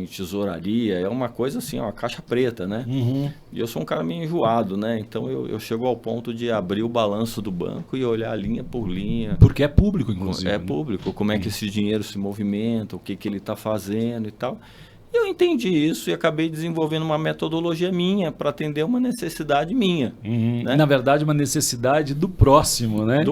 em tesouraria, é uma coisa assim, uma caixa preta, né? E eu sou um cara meio enjoado, né? Então eu chego ao ponto de abrir o balanço do banco e olhar linha por linha. Porque é público, inclusive. É público, como é que esse dinheiro se movimenta, o que ele está fazendo e tal. E eu entendi isso e acabei desenvolvendo uma metodologia minha para atender uma necessidade minha. Né? Na verdade, uma necessidade do próximo, né?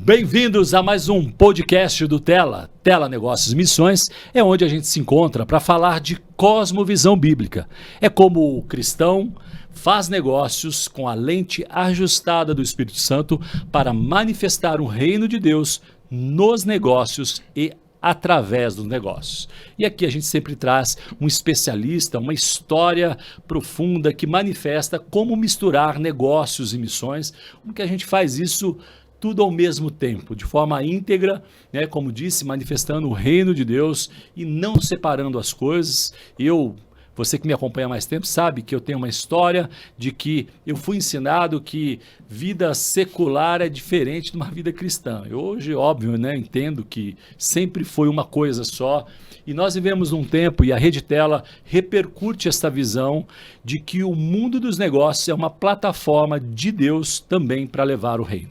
Bem-vindos a mais um podcast do Tela Negócios e Missões, é onde a gente se encontra para falar de cosmovisão bíblica. É como o cristão faz negócios com a lente ajustada do Espírito Santo para manifestar o reino de Deus nos negócios e através dos negócios. E aqui a gente sempre traz um especialista, uma história profunda que manifesta como misturar negócios e missões, como que a gente faz isso tudo ao mesmo tempo, de forma íntegra, né, como disse, manifestando o reino de Deus e não separando as coisas. Você que me acompanha há mais tempo sabe que eu tenho uma história de que eu fui ensinado que vida secular é diferente de uma vida cristã. Eu hoje, óbvio, né, entendo que sempre foi uma coisa só. E nós vivemos num tempo, e a Rede Tela repercute esta visão de que o mundo dos negócios é uma plataforma de Deus também para levar o reino.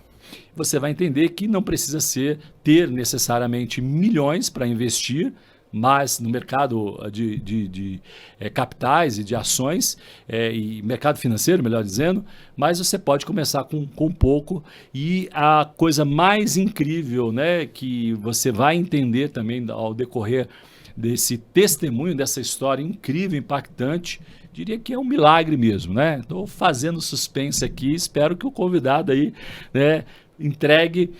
Você vai entender que não precisa ter necessariamente milhões para investir, mas no mercado de capitais e de ações, e mercado financeiro, melhor dizendo, mas você pode começar com pouco. E a coisa mais incrível, né, que você vai entender também ao decorrer desse testemunho, dessa história incrível, impactante, diria que é um milagre mesmo, né? Estou fazendo suspense aqui, espero que o convidado aí, né, entregue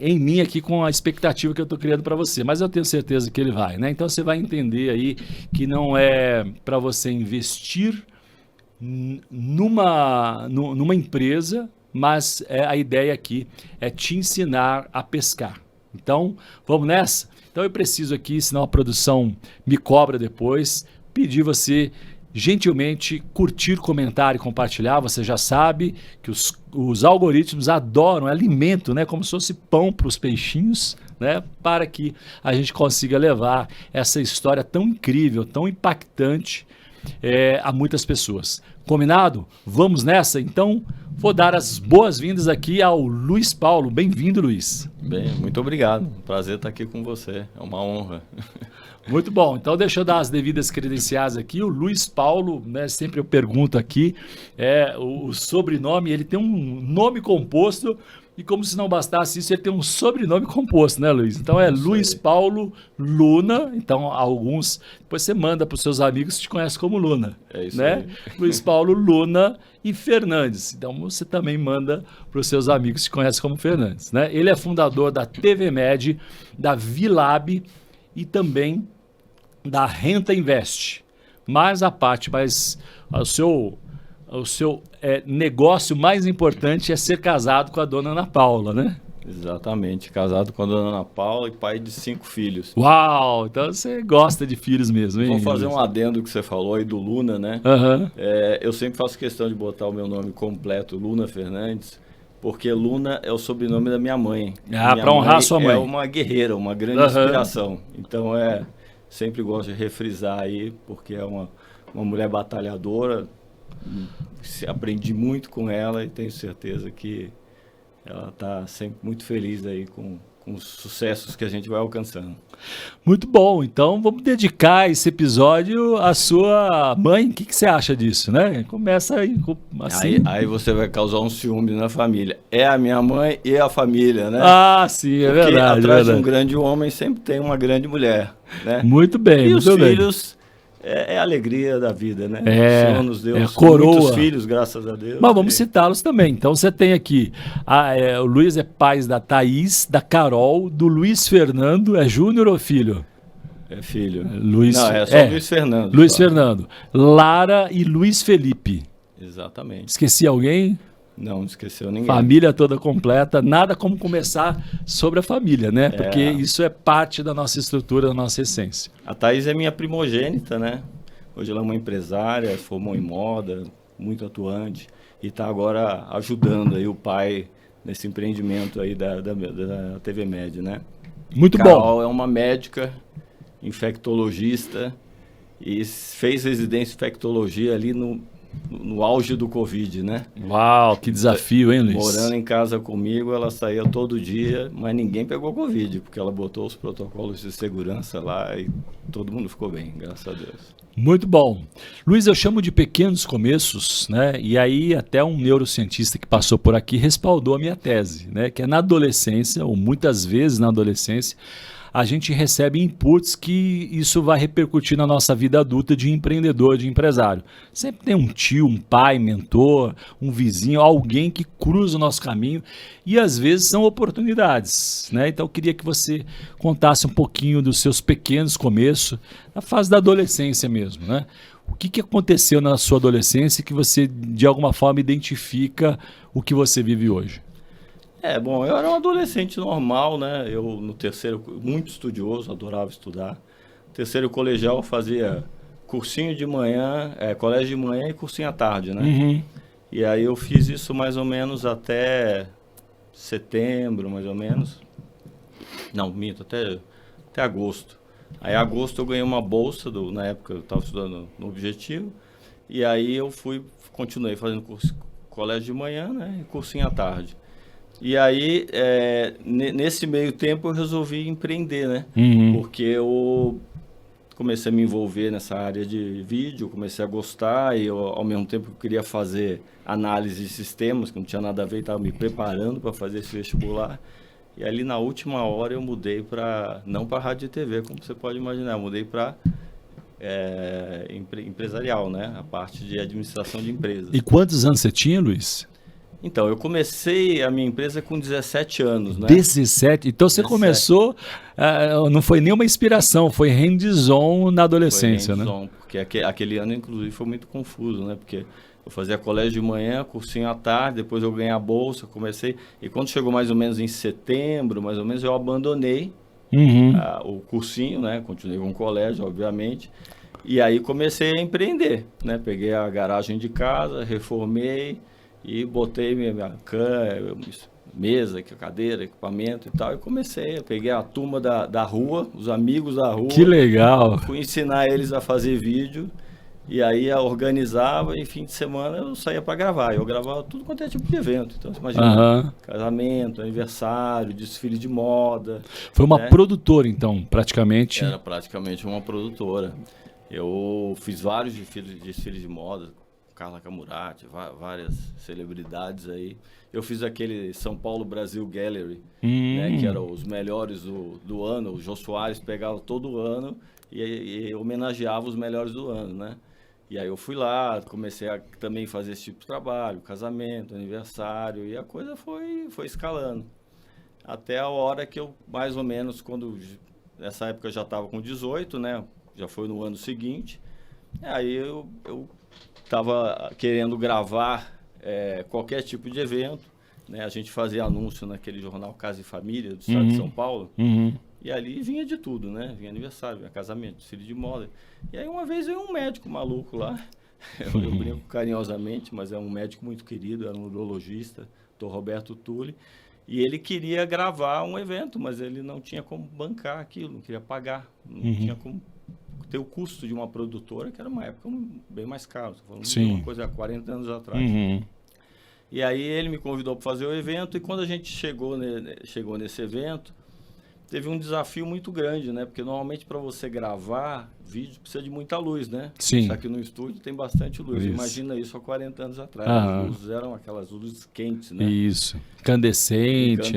em mim aqui com a expectativa que eu estou criando para você, mas eu tenho certeza que ele vai, né? Então você vai entender aí que não é para você investir numa empresa, mas a ideia aqui é te ensinar a pescar. Então, vamos nessa? Então eu preciso aqui, senão a produção me cobra depois, pedir você gentilmente curtir, comentar e compartilhar. Você já sabe que os algoritmos adoram, é alimento, né, como se fosse pão para os peixinhos, né, para que a gente consiga levar essa história tão incrível, tão impactante a muitas pessoas. Combinado? Vamos nessa? Então, vou dar as boas-vindas aqui ao Luiz Paulo. Bem-vindo, Luiz. Bem, muito obrigado. Prazer estar aqui com você. É uma honra. Muito bom. Então, deixa eu dar as devidas credenciais aqui. O Luiz Paulo, né, sempre eu pergunto aqui, o sobrenome, ele tem um nome composto e como se não bastasse isso, ele tem um sobrenome composto, né, Luiz? Então, Luiz Paulo Luna. Então, alguns, depois você manda para os seus amigos que te conhecem como Luna. É isso, né? aí. Luiz Paulo Luna e Fernandes. Então, você também manda para os seus amigos que te conhecem como Fernandes, né? Ele é fundador da TV Med, da Vilab e também da Renta Invest. Mas a parte mais... O seu negócio mais importante é ser casado com a dona Ana Paula, né? Exatamente. Casado com a dona Ana Paula e pai de 5 filhos. Uau! Então você gosta de filhos mesmo, hein? Vou fazer um adendo que você falou aí do Luna, né? Eu sempre faço questão de botar o meu nome completo, Luna Fernandes, porque Luna é o sobrenome da minha mãe. Para honrar a sua mãe. É uma guerreira, uma grande inspiração. Então, sempre gosto de refrisar aí, porque é uma mulher batalhadora. Aprendi muito com ela e tenho certeza que ela está sempre muito feliz aí com os sucessos que a gente vai alcançando. Muito bom, então vamos dedicar esse episódio à sua mãe. O que você acha disso, né? Começa aí assim. Aí você vai causar um ciúme na família. É a minha mãe e a família, né? Ah, sim, é verdade. Porque atrás de um grande homem sempre tem uma grande mulher, né? Muito bem, e muito os bem. Filhos é a alegria da vida, né? O Senhor nos deu coroa. Muitos filhos, graças a Deus. Mas vamos citá-los também. Então você tem aqui, o Luiz é pai da Thaís, da Carol, do Luiz Fernando. É júnior ou filho? É filho. Luiz, Não, é só Luiz Fernando. Luiz Fernando. Lara e Luiz Felipe. Exatamente. Esqueci alguém? Não esqueceu ninguém. Família toda completa, nada como começar sobre a família, né? Porque isso é parte da nossa estrutura, da nossa essência. A Thaís é minha primogênita, né? Hoje ela é uma empresária, formou em moda, muito atuante, e está agora ajudando aí o pai nesse empreendimento aí da TV Med, né? Muito Carol bom. é uma médica, infectologista, e fez residência em infectologia ali no auge do Covid, né? Uau, que desafio, hein, Luiz? Morando em casa comigo, ela saía todo dia, mas ninguém pegou Covid, porque ela botou os protocolos de segurança lá e todo mundo ficou bem, graças a Deus. Muito bom. Luiz, eu chamo de pequenos começos, né? E aí até um neurocientista que passou por aqui respaldou a minha tese, né? Que é na adolescência, ou muitas vezes na adolescência, a gente recebe inputs que isso vai repercutir na nossa vida adulta de empreendedor, de empresário. Sempre tem um tio, um pai, mentor, um vizinho, alguém que cruza o nosso caminho e às vezes são oportunidades, né? Então eu queria que você contasse um pouquinho dos seus pequenos começos, na fase da adolescência mesmo, né? O que aconteceu na sua adolescência que você de alguma forma identifica o que você vive hoje? Bom, eu era um adolescente normal, né? Eu no terceiro, muito estudioso, adorava estudar. Terceiro colegial eu fazia cursinho de manhã, colégio de manhã e cursinho à tarde, né? Uhum. E aí eu fiz isso mais ou menos até setembro, mais ou menos. Não, minto, até agosto. Aí em agosto eu ganhei uma bolsa, na época eu estava estudando no Objetivo, e aí eu continuei fazendo colégio de manhã, né? E cursinho à tarde. E aí, nesse meio tempo, eu resolvi empreender, né? Uhum. Porque eu comecei a me envolver nessa área de vídeo, comecei a gostar e eu, ao mesmo tempo, eu queria fazer análise de sistemas, que não tinha nada a ver, estava me preparando para fazer esse vestibular. E ali, na última hora, eu mudei não para rádio e TV, como você pode imaginar, eu mudei para empresarial, né? A parte de administração de empresas. E quantos anos você tinha, Luiz? Então, eu comecei a minha empresa com 17 anos, né? 17? Então você 17. Começou, não foi nenhuma inspiração, foi hands-on na adolescência, foi né? Porque aquele ano, inclusive, foi muito confuso, né? Porque eu fazia colégio de manhã, cursinho à tarde, depois eu ganhei a bolsa, comecei... E quando chegou mais ou menos em setembro, mais ou menos, eu abandonei o cursinho, né? Continuei com o colégio, obviamente. E aí comecei a empreender, né? Peguei a garagem de casa, reformei... E botei minha cama, mesa, cadeira, equipamento e tal. E comecei, eu peguei a turma da rua, os amigos da rua. Que legal! Fui ensinar eles a fazer vídeo. E aí eu organizava e fim de semana eu saía para gravar. Eu gravava tudo quanto é tipo de evento. Então você imagina, casamento, aniversário, desfile de moda. Foi uma produtora então, praticamente? Era praticamente uma produtora. Eu fiz vários desfiles de moda. Carla Camurati, várias celebridades aí. Eu fiz aquele São Paulo Brasil Gallery, né, que eram os melhores do ano. O Jô Soares pegava todo ano e homenageava os melhores do ano, né? E aí eu fui lá, comecei a também fazer esse tipo de trabalho, casamento, aniversário, e a coisa foi escalando. Até a hora que eu, mais ou menos, nessa época eu já estava com 18, né? Já foi no ano seguinte. Aí eu estava querendo gravar qualquer tipo de evento, né? A gente fazia anúncio naquele jornal Casa e Família do estado de São Paulo, e ali vinha de tudo, né? Vinha aniversário, vinha casamento, desfile de moda. E aí uma vez veio um médico maluco lá, eu brinco carinhosamente, mas é um médico muito querido, era um urologista, Dr. Roberto Tulli, e ele queria gravar um evento, mas ele não tinha como bancar aquilo, não queria pagar, não tinha como ter o custo de uma produtora, que era uma época bem mais caro. Estou falando de uma coisa há 40 anos atrás. E aí ele me convidou para fazer o evento, e quando a gente chegou nesse evento, teve um desafio muito grande, né? Porque normalmente para você gravar vídeo precisa de muita luz, né? Sim. Só que no estúdio tem bastante luz. Isso. Imagina isso há 40 anos atrás. As luzes eram aquelas luzes quentes, né? Isso. Incandescente,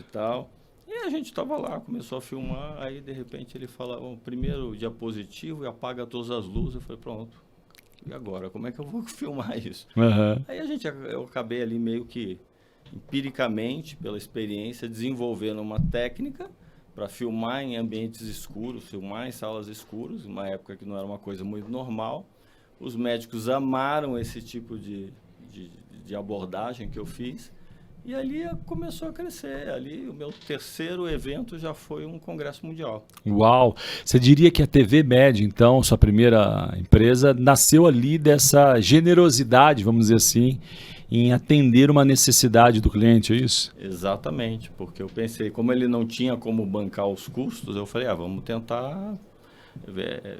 e tal. E a gente estava lá, começou a filmar, aí de repente ele fala, primeiro diapositivo e apaga todas as luzes. Eu falei, pronto, e agora? Como é que eu vou filmar isso? Aí eu acabei ali meio que empiricamente, pela experiência, desenvolvendo uma técnica para filmar em ambientes escuros, filmar em salas escuras, uma época que não era uma coisa muito normal. Os médicos amaram esse tipo de de abordagem que eu fiz. E ali começou a crescer. Ali o meu terceiro evento já foi um congresso mundial. Uau! Você diria que a TV Med, então, sua primeira empresa, nasceu ali dessa generosidade, vamos dizer assim, em atender uma necessidade do cliente, é isso? Exatamente, porque eu pensei, como ele não tinha como bancar os custos, eu falei, vamos tentar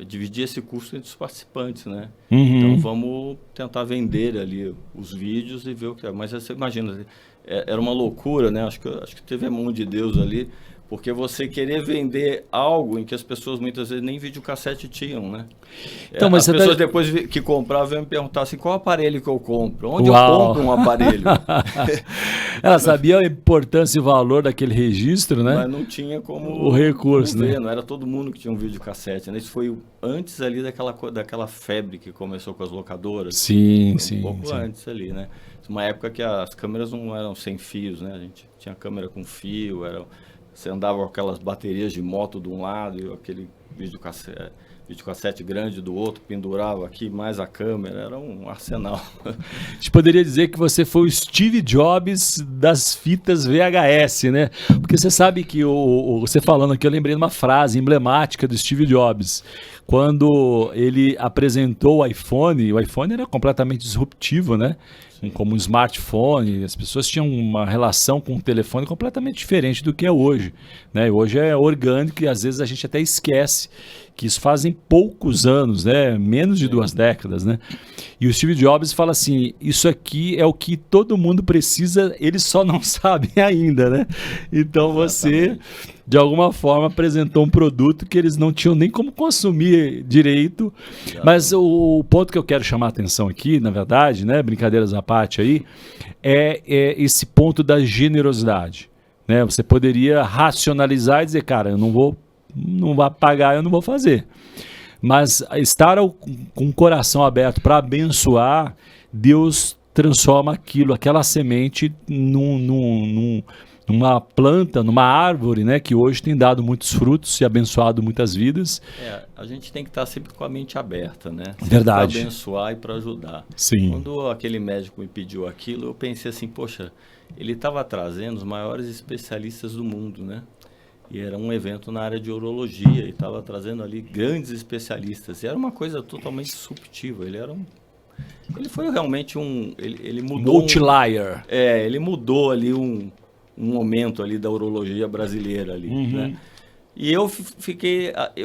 dividir esse custo entre os participantes, né? Então vamos tentar vender ali os vídeos e ver o que é. Mas você imagina, era uma loucura, né? Acho que teve a mão de Deus ali, porque você querer vender algo em que as pessoas muitas vezes nem videocassete tinham, né? Então, mas as pessoas depois que compravam vêm me perguntar assim, qual aparelho que eu compro? Onde Uau. eu compro um aparelho? Ela sabia a importância e o valor daquele registro, né? Mas não tinha como o recurso, ver, né? Não era todo mundo que tinha um videocassete, né? Isso foi antes ali daquela febre que começou com as locadoras. Sim, um pouco antes ali, né? Uma época que as câmeras não eram sem fios, né? A gente tinha câmera com fio, você andava com aquelas baterias de moto de um lado e aquele videocassete grande do outro, pendurava aqui mais a câmera, era um arsenal. A gente poderia dizer que você foi o Steve Jobs das fitas VHS, né? Porque você sabe que, você falando aqui, eu lembrei de uma frase emblemática do Steve Jobs. Quando ele apresentou o iPhone era completamente disruptivo, né? Como um smartphone, as pessoas tinham uma relação com o telefone completamente diferente do que é hoje, né? Hoje é orgânico e às vezes a gente até esquece que isso fazem poucos anos, né? Menos de 2 décadas, né? E o Steve Jobs fala assim, isso aqui é o que todo mundo precisa, eles só não sabem ainda, né? Então você, de alguma forma, apresentou um produto que eles não tinham nem como consumir direito. Mas o ponto que eu quero chamar a atenção aqui, na verdade, né? Brincadeiras à parte aí, é esse ponto da generosidade, né? Você poderia racionalizar e dizer, cara, eu não vou pagar, eu não vou fazer. Mas estar com o coração aberto para abençoar, Deus transforma aquela semente numa planta, numa árvore, né, que hoje tem dado muitos frutos e abençoado muitas vidas. A gente tem que estar sempre com a mente aberta, né? Verdade. Para abençoar e para ajudar. Sim. Quando aquele médico me pediu aquilo, eu pensei assim, poxa, ele estava trazendo os maiores especialistas do mundo, né? E era um evento na área de urologia e estava trazendo ali grandes especialistas. E era uma coisa totalmente disruptiva. Ele foi realmente ele mudou... Multilier. Ele mudou ali um momento ali da urologia brasileira ali, né? E eu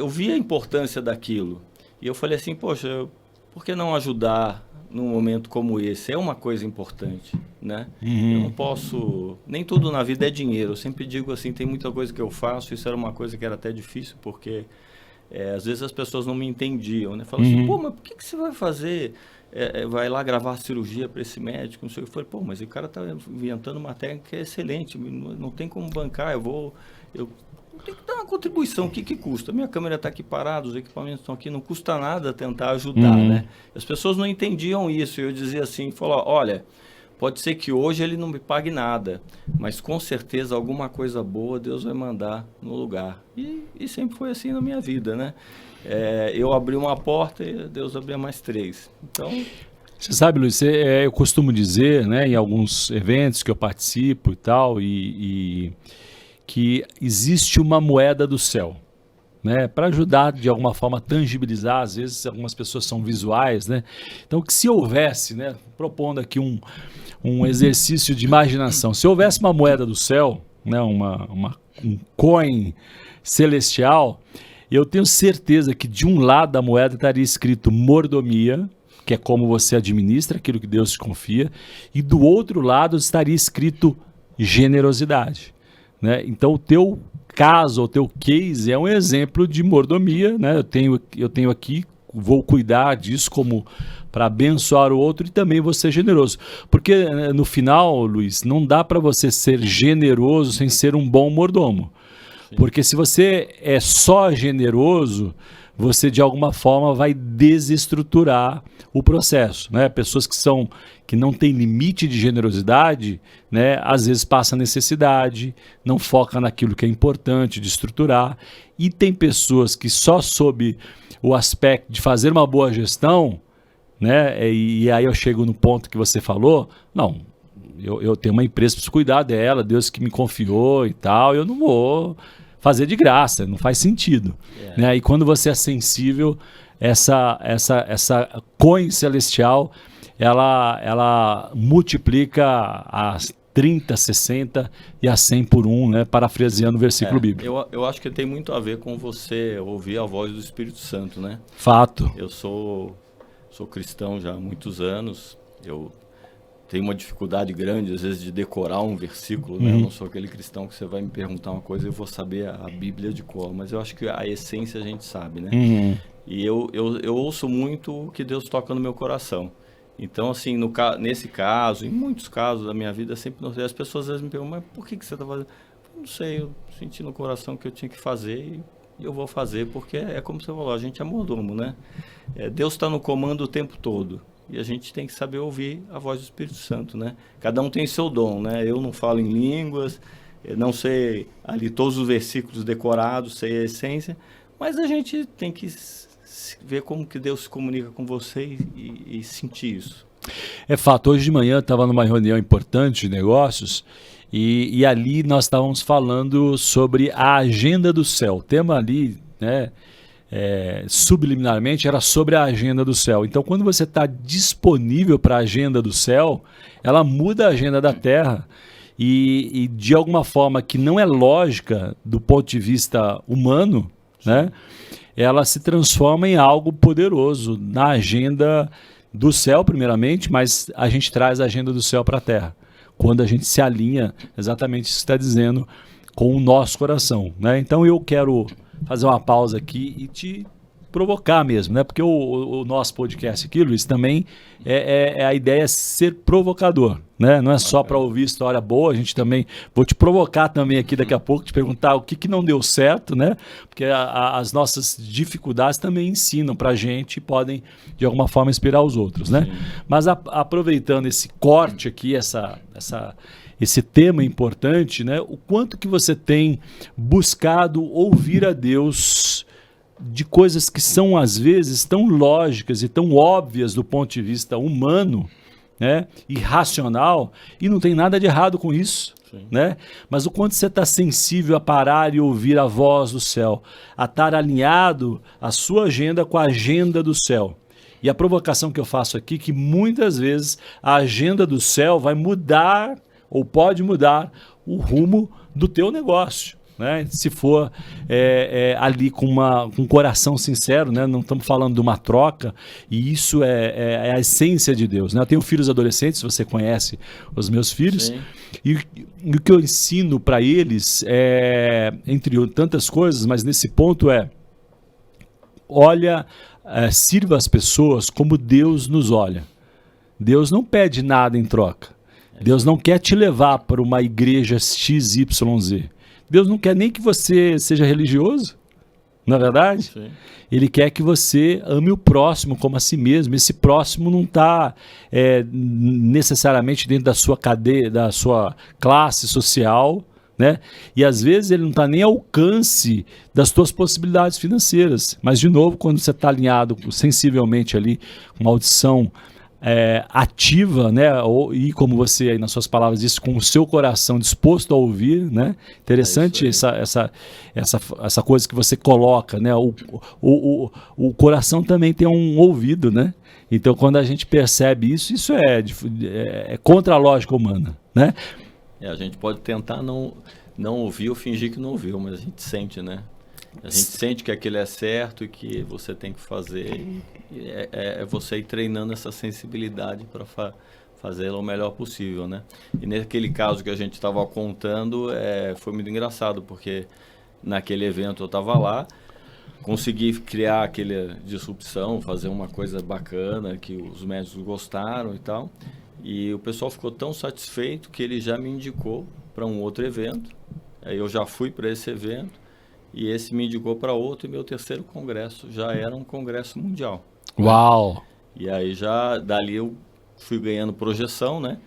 vi a importância daquilo. E eu falei assim, poxa, por que não ajudar num momento como esse? É uma coisa importante, né? Eu não posso... Nem tudo na vida é dinheiro. Eu sempre digo assim, tem muita coisa que eu faço, isso era uma coisa que era até difícil, porque às vezes as pessoas não me entendiam, né? Falam assim, pô, mas por que você vai fazer... vai lá gravar cirurgia para esse médico, não sei o que. Eu falei, pô, mas o cara está inventando uma técnica que é excelente, não tem como bancar, eu tenho que dar uma contribuição, o que custa? Minha câmera está aqui parada, os equipamentos estão aqui, não custa nada tentar ajudar, né? As pessoas não entendiam isso, eu dizia assim, olha, pode ser que hoje ele não me pague nada, mas com certeza alguma coisa boa Deus vai mandar no lugar. E sempre foi assim na minha vida, né? Eu abri uma porta e Deus abria mais 3. Então... Você sabe, Luiz, eu costumo dizer, né, em alguns eventos que eu participo e tal, que existe uma moeda do céu, né, para ajudar de alguma forma a tangibilizar. Às vezes algumas pessoas são visuais, né? Então, que se houvesse, né, propondo aqui um exercício de imaginação, se houvesse uma moeda do céu, né, um coin celestial, eu tenho certeza que de um lado da moeda estaria escrito mordomia, que é como você administra aquilo que Deus te confia, e do outro lado estaria escrito generosidade, né? Então o teu caso, o teu case é um exemplo de mordomia, né? Eu tenho aqui, vou cuidar disso como para abençoar o outro e também vou ser generoso. Porque no final, Luiz, não dá para você ser generoso sem ser um bom mordomo. Porque se você é só generoso, você de alguma forma vai desestruturar o processo, né? Pessoas que não têm limite de generosidade, né? Às vezes passa necessidade, não foca naquilo que é importante de estruturar, e tem pessoas que só sob o aspecto de fazer uma boa gestão né? E aí eu chego no ponto que você falou, não, eu tenho uma empresa, preciso cuidar dela, Deus que me confiou e tal, eu não vou fazer de graça, não faz sentido. Né? E quando você é sensível, essa coin celestial, ela multiplica as 30, 60 e a 100 por 1, né? Parafraseando o versículo bíblico. Eu acho que tem muito a ver com você ouvir a voz do Espírito Santo, né? Fato. Eu sou cristão já há muitos anos, eu tenho uma dificuldade grande, às vezes, de decorar um versículo, né? Eu não sou aquele cristão que você vai me perguntar uma coisa e eu vou saber a Bíblia de cor, mas eu acho que a essência a gente sabe, né? E eu ouço muito o que Deus toca no meu coração. Então, assim, nesse caso, em muitos casos da minha vida, sempre as pessoas às vezes me perguntam, mas por que você está fazendo? Eu não sei, eu senti no coração que eu tinha que fazer e eu vou fazer, porque é como você falou, a gente é mordomo, né? Deus está no comando o tempo todo. E a gente tem que saber ouvir a voz do Espírito Santo, né? Cada um tem seu dom, né? Eu não falo em línguas, não sei ali todos os versículos decorados, sei a essência, mas a gente tem que ver como que Deus se comunica com você e sentir isso. É fato, hoje de manhã eu estava numa reunião importante de negócios e ali nós estávamos falando sobre a agenda do céu. O tema ali, né, subliminarmente era sobre a agenda do céu. Então, quando você está disponível para a agenda do céu, ela muda a agenda da terra e de alguma forma que não é lógica do ponto de vista humano, né, ela se transforma em algo poderoso na agenda do céu, primeiramente, mas a gente traz a agenda do céu para a terra. Quando a gente se alinha, exatamente isso que está dizendo, com o nosso coração, né? Então eu quero fazer uma pausa aqui e te provocar mesmo, né? Porque o nosso podcast aqui, Luiz, também a ideia é ser provocador, né? Não é só para ouvir história boa, a gente também, vou te provocar também aqui daqui a pouco, te perguntar o que não deu certo, né? Porque as nossas dificuldades também ensinam para a gente e podem, de alguma forma, inspirar os outros, né? Sim. Mas aproveitando esse corte aqui, esse tema importante, né? O quanto que você tem buscado ouvir a Deus de coisas que são, às vezes, tão lógicas e tão óbvias do ponto de vista humano, né, e racional, e não tem nada de errado com isso, né? Mas o quanto você está sensível a parar e ouvir a voz do céu, a estar alinhado a sua agenda com a agenda do céu. E a provocação que eu faço aqui, que muitas vezes a agenda do céu vai mudar, ou pode mudar, o rumo do teu negócio. Né? Se for ali com um coração sincero, né? Não estamos falando de uma troca, e isso é a essência de Deus. Né? Eu tenho filhos adolescentes, você conhece os meus filhos, e o que eu ensino para eles, entre tantas coisas, mas nesse ponto sirva as pessoas como Deus nos olha. Deus não pede nada em troca. Deus não quer te levar para uma igreja XYZ. Deus não quer nem que você seja religioso, não é verdade? Sim. Ele quer que você ame o próximo como a si mesmo. Esse próximo não está necessariamente dentro da sua cadeia, da sua classe social, né? E às vezes ele não está nem ao alcance das suas possibilidades financeiras. Mas, de novo, quando você está alinhado sensivelmente ali, com uma audição ativa, né? E como você aí nas suas palavras disse, com o seu coração disposto a ouvir, né? Interessante essa coisa que você coloca, né? O coração também tem um ouvido, né? Então quando a gente percebe isso é contra a lógica humana, né? A gente pode tentar não ouvir ou fingir que não ouviu, mas a gente sente, né? A gente sente que aquilo é certo e que você tem que fazer. É você ir treinando essa sensibilidade para fazê-la o melhor possível, né? E naquele caso que a gente estava contando, foi muito engraçado, porque naquele evento eu estava lá, consegui criar aquela disrupção, fazer uma coisa bacana, que os médicos gostaram e tal. E o pessoal ficou tão satisfeito que ele já me indicou para um outro evento. Aí eu já fui para esse evento. E esse me indicou para outro, e meu terceiro congresso já era um congresso mundial. Uau! E aí dali eu fui ganhando projeção, né?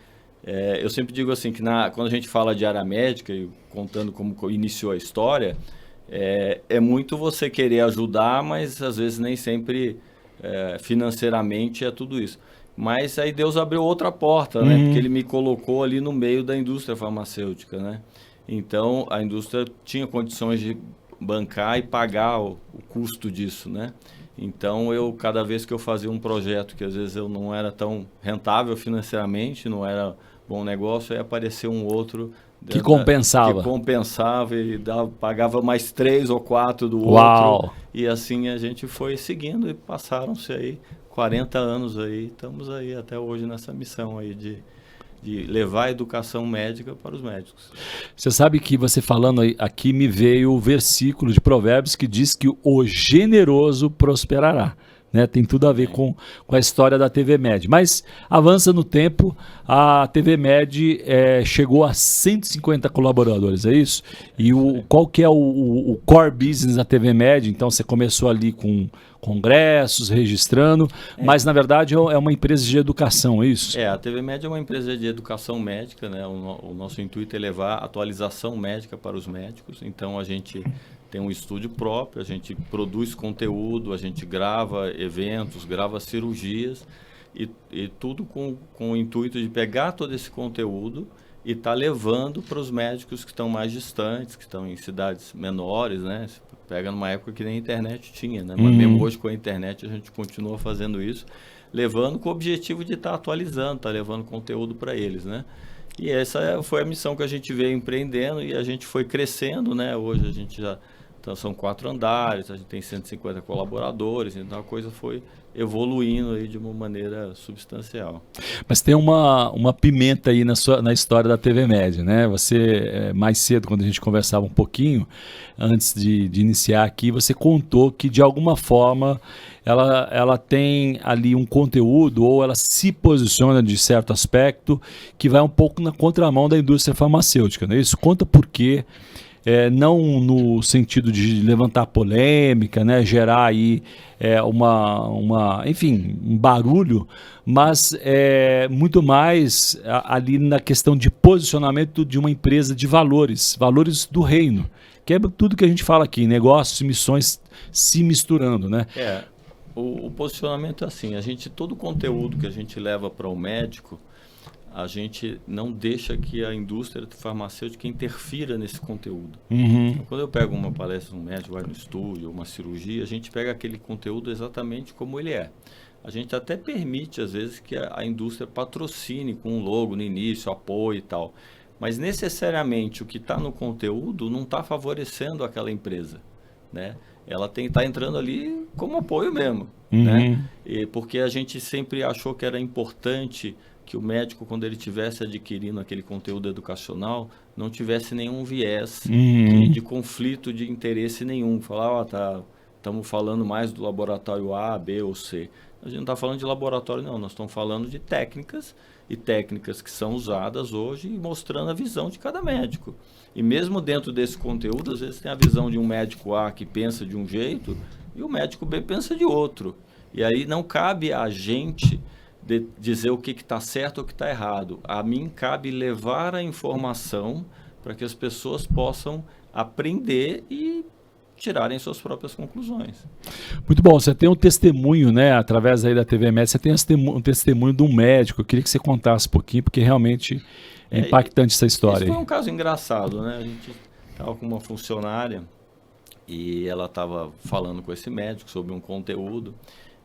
Eu sempre digo assim, que quando a gente fala de área médica, e contando como iniciou a história, é muito você querer ajudar, mas às vezes nem sempre financeiramente é tudo isso. Mas aí Deus abriu outra porta, né? Porque ele me colocou ali no meio da indústria farmacêutica, né? Então, a indústria tinha condições de bancar e pagar o custo disso, né? Então, cada vez que eu fazia um projeto que às vezes eu não era tão rentável financeiramente, não era bom negócio, aí apareceu um outro que compensava. Que compensava e pagava mais 3 ou 4 do Uau. outro. E assim a gente foi seguindo e passaram-se aí 40 anos aí, estamos aí até hoje nessa missão aí de levar a educação médica para os médicos. Você sabe que você falando aqui me veio o versículo de Provérbios que diz que o generoso prosperará. Né? Tem tudo a ver com a história da TV Med. Mas avança no tempo, a TV Med chegou a 150 colaboradores, é isso? E qual que é o core business da TV Med? Então você começou ali com congressos, registrando, mas na verdade é uma empresa de educação, é isso? A TV Med é uma empresa de educação médica, né? O nosso intuito é levar atualização médica para os médicos, então a gente tem um estúdio próprio, a gente produz conteúdo, a gente grava eventos, grava cirurgias e tudo com o intuito de pegar todo esse conteúdo e estar levando para os médicos que estão mais distantes, que estão em cidades menores, né? Pega numa época que nem a internet tinha, né? Mas mesmo hoje com a internet a gente continua fazendo isso, levando com o objetivo de estar atualizando, estar levando conteúdo para eles, né? E essa foi a missão que a gente veio empreendendo e a gente foi crescendo, né? Hoje a gente já... Então, são 4 andares, a gente tem 150 colaboradores, então a coisa foi evoluindo aí de uma maneira substancial. Mas tem uma pimenta aí na história da TV Med, né? Você, mais cedo, quando a gente conversava um pouquinho, antes de iniciar aqui, você contou que de alguma forma ela tem ali um conteúdo ou ela se posiciona de certo aspecto que vai um pouco na contramão da indústria farmacêutica, né? Isso conta por quê? Não no sentido de levantar polêmica, né, gerar aí enfim, um barulho, mas muito mais ali na questão de posicionamento de uma empresa de valores do reino, que é tudo que a gente fala aqui, negócios e missões se misturando, né? O posicionamento é assim, todo o conteúdo que a gente leva para o médico, a gente não deixa que a indústria farmacêutica interfira nesse conteúdo. Então, quando eu pego uma palestra, um médico vai no estúdio, uma cirurgia, a gente pega aquele conteúdo exatamente como ele é. A gente até permite, às vezes, que a indústria patrocine com um logo no início, apoio e tal. Mas, necessariamente, o que está no conteúdo não está favorecendo aquela empresa, né? Ela está entrando ali como apoio mesmo, né? Porque a gente sempre achou que era importante que o médico, quando ele estivesse adquirindo aquele conteúdo educacional, não tivesse nenhum viés de conflito de interesse nenhum. Falar, estamos falando mais do laboratório A, B ou C. A gente não está falando de laboratório, não. Nós estamos falando de técnicas, e técnicas que são usadas hoje e mostrando a visão de cada médico. E mesmo dentro desse conteúdo, às vezes tem a visão de um médico A que pensa de um jeito e o médico B pensa de outro. E aí não cabe a gente dizer o que está certo ou o que está errado. A mim cabe levar a informação para que as pessoas possam aprender e tirarem suas próprias conclusões. Muito bom, você tem um testemunho, né, através aí da TV Med, você tem um testemunho de um médico, eu queria que você contasse um pouquinho, porque realmente é impactante essa história. Isso foi um caso engraçado, né, a gente estava com uma funcionária e ela estava falando com esse médico sobre um conteúdo.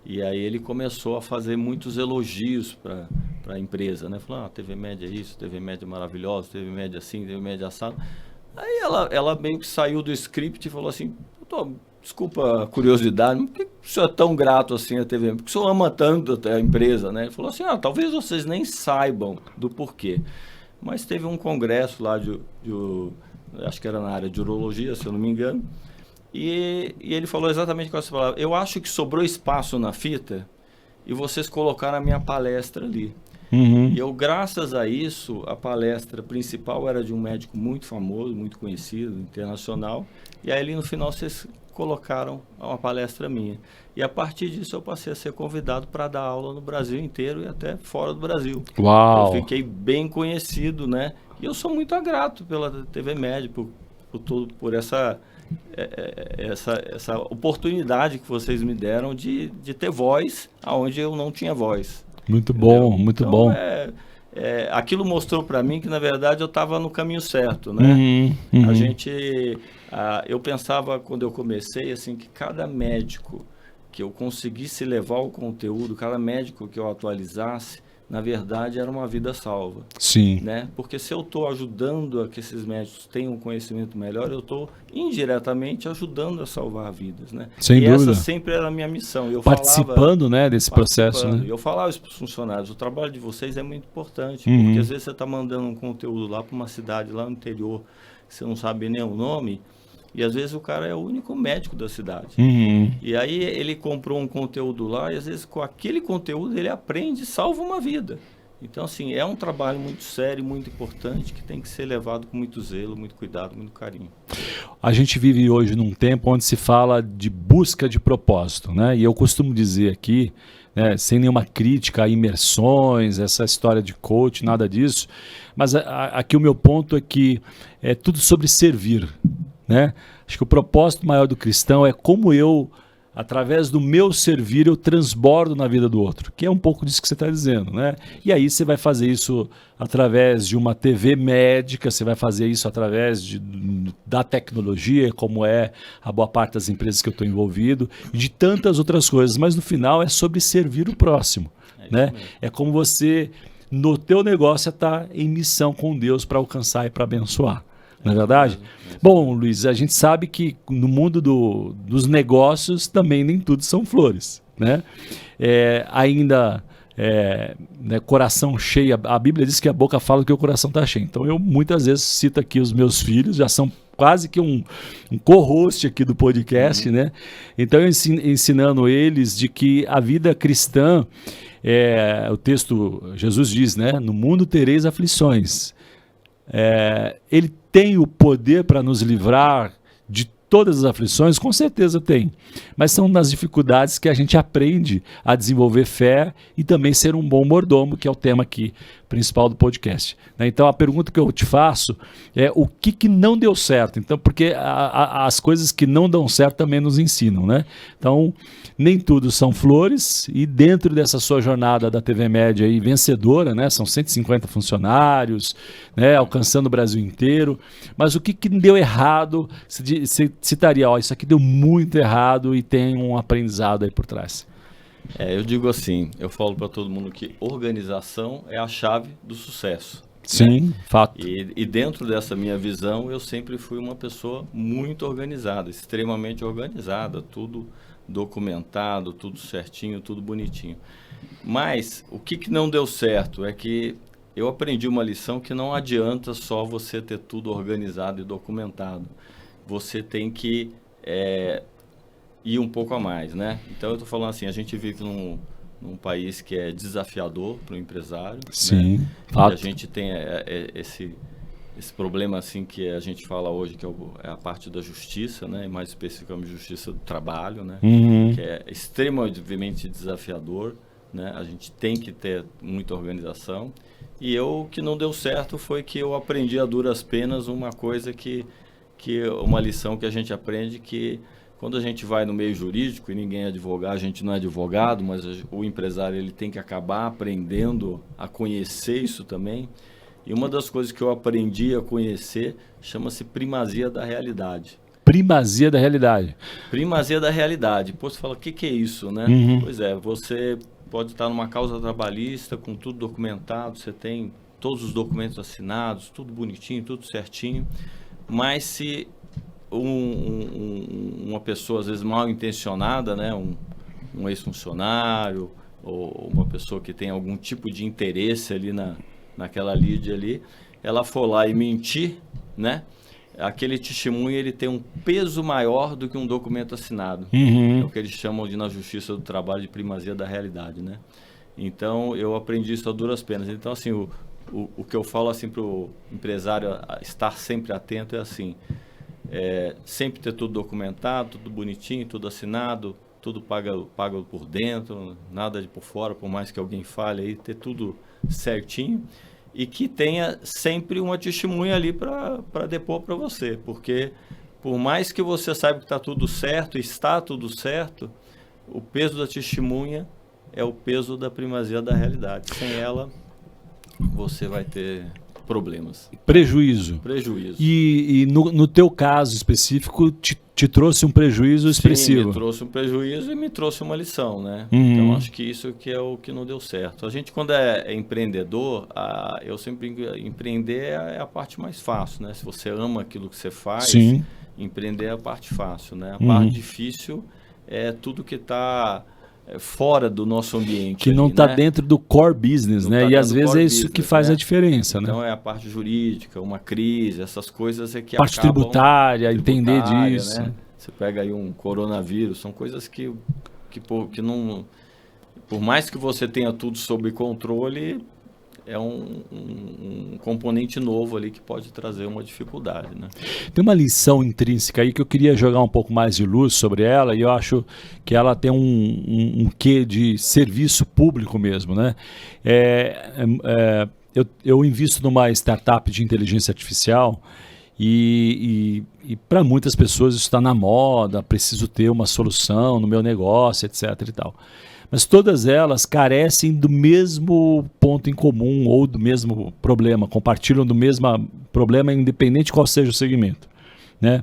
E aí ele começou a fazer muitos elogios para a empresa, né? Falou, TV Med é isso, TV Med é maravilhosa, TV Med é assim, TV Med é assado. Aí ela meio que saiu do script e falou assim, desculpa a curiosidade, mas por que o senhor é tão grato assim à TV Med? Por que o senhor ama tanto a empresa, né? Ele falou assim, talvez vocês nem saibam do porquê. Mas teve um congresso lá acho que era na área de urologia, se eu não me engano, e ele falou exatamente com essa palavra. Eu acho que sobrou espaço na fita e vocês colocaram a minha palestra ali. E eu, graças a isso, a palestra principal era de um médico muito famoso, muito conhecido, internacional. E aí ali no final vocês colocaram uma palestra minha. E a partir disso eu passei a ser convidado para dar aula no Brasil inteiro e até fora do Brasil. Uau! Eu fiquei bem conhecido, né? E eu sou muito grato pela TV Med, por essa essa oportunidade que vocês me deram de ter voz aonde eu não tinha voz. Muito bom, entendeu? muito Então, bom. Aquilo mostrou para mim que, na verdade, eu estava no caminho certo, né? Eu pensava, quando eu comecei, assim, que cada médico que eu conseguisse levar o conteúdo, cada médico que eu atualizasse, na verdade, era uma vida salva. Sim. Né? Porque se eu estou ajudando a que esses médicos tenham um conhecimento melhor, eu estou indiretamente ajudando a salvar vidas. Né? Sem dúvida. Essa sempre era a minha missão. Eu participando, né, desse processo. Né? Eu falava isso para os funcionários, o trabalho de vocês é muito importante, porque às vezes você está mandando um conteúdo lá para uma cidade lá no interior, que você não sabe nem o nome, e às vezes o cara é o único médico da cidade. E aí ele comprou um conteúdo lá e às vezes com aquele conteúdo ele aprende e salva uma vida. Então, assim, é um trabalho muito sério, muito importante, que tem que ser levado com muito zelo, muito cuidado, muito carinho. A gente vive hoje num tempo onde se fala de busca de propósito, né? E eu costumo dizer aqui, né, sem nenhuma crítica a imersões, essa história de coach, nada disso, mas aqui o meu ponto é que é tudo sobre servir. Né? Acho que o propósito maior do cristão é como eu, através do meu servir, eu transbordo na vida do outro, que é um pouco disso que você está dizendo, né? E aí você vai fazer isso através de uma TV médica, você vai fazer isso através da tecnologia, como é a boa parte das empresas que eu estou envolvido, e de tantas outras coisas, mas no final é sobre servir o próximo, né? É como você, no teu negócio, está em missão com Deus para alcançar e para abençoar. Não é verdade? Bom, Luiz, a gente sabe que no mundo dos negócios também nem tudo são flores, né? Né, coração cheio, a Bíblia diz que a boca fala que o coração está cheio. Então eu muitas vezes cito aqui os meus filhos, já são quase que um co-host aqui do podcast, né? Então eu ensinando eles de que a vida cristã, o texto, Jesus diz, né? No mundo tereis aflições. Ele tem o poder para nos livrar de todas as aflições? Com certeza tem, mas são nas dificuldades que a gente aprende a desenvolver fé e também ser um bom mordomo, que é o tema aqui principal do podcast. Então a pergunta que eu te faço é o que não deu certo? Então, porque as coisas que não dão certo também nos ensinam, né? Então nem tudo são flores, e dentro dessa sua jornada da TV Média aí, vencedora, né? São 150 funcionários, né? Alcançando o Brasil inteiro, mas o que deu errado? Você citaria, isso aqui deu muito errado e tem um aprendizado aí por trás. Eu digo assim, eu falo para todo mundo que organização é a chave do sucesso. Sim, né? Fato. E dentro dessa minha visão, eu sempre fui uma pessoa muito organizada, extremamente organizada, tudo documentado, tudo certinho, tudo bonitinho. Mas o que não deu certo é que eu aprendi uma lição que não adianta só você ter tudo organizado e documentado. Você tem que ir um pouco a mais, né? Então eu estou falando assim, a gente vive num país que é desafiador para o empresário. Sim, né? fato. E a gente tem esse problema assim que a gente fala hoje, que é a parte da justiça, né? E mais especificamente justiça do trabalho, né? Que é extremamente desafiador, né? A gente tem que ter muita organização. E o que não deu certo foi que eu aprendi a duras penas uma coisa uma lição que a gente aprende, que quando a gente vai no meio jurídico, e ninguém é advogado, a gente não é advogado, mas o empresário ele tem que acabar aprendendo a conhecer isso também. E uma das coisas que eu aprendi a conhecer chama-se primazia da realidade. Primazia da realidade. Primazia da realidade. Pô, você fala, o que é isso, né? Pois é, você pode estar numa causa trabalhista com tudo documentado, você tem todos os documentos assinados, tudo bonitinho, tudo certinho, mas se uma pessoa, às vezes mal intencionada, né, um ex-funcionário ou uma pessoa que tem algum tipo de interesse ali naquela lide ali, ela for lá e mentir, né, aquele testemunho ele tem um peso maior do que um documento assinado. É o que eles chamam na Justiça do Trabalho de primazia da realidade, né? Então eu aprendi isso a duras penas. Então assim, o que eu falo assim para o empresário estar sempre atento é assim, sempre ter tudo documentado, tudo bonitinho, tudo assinado, tudo pago por dentro, nada de por fora, por mais que alguém fale aí, ter tudo certinho e que tenha sempre uma testemunha ali para depor para você, porque por mais que você saiba que está tudo certo, o peso da testemunha é o peso da primazia da realidade. Sem ela, você vai ter problemas. Prejuízo. E no teu caso específico, te trouxe um prejuízo expressivo. Sim, me trouxe um prejuízo e me trouxe uma lição, né? Então, acho que isso que é o que não deu certo. A gente, quando é empreendedor, eu sempre empreender é a parte mais fácil, né? Se você ama aquilo que você faz, Sim. Empreender é a parte fácil, né? A parte difícil é tudo que está fora do nosso ambiente. Que não está dentro do core business, né? E às vezes é isso que faz a diferença, né? Então é a parte jurídica, uma crise, essas coisas é que parte tributária, entender disso. Né? Você pega aí um coronavírus, são coisas que não... Por mais que você tenha tudo sob controle, é um componente novo ali que pode trazer uma dificuldade, né? Tem uma lição intrínseca aí que eu queria jogar um pouco mais de luz sobre ela, e eu acho que ela tem um quê de serviço público mesmo, né? Eu invisto numa startup de inteligência artificial e para muitas pessoas isso está na moda, preciso ter uma solução no meu negócio, etc. e tal. Mas todas elas carecem do mesmo ponto em comum ou do mesmo problema, compartilham do mesmo problema, independente de qual seja o segmento, né?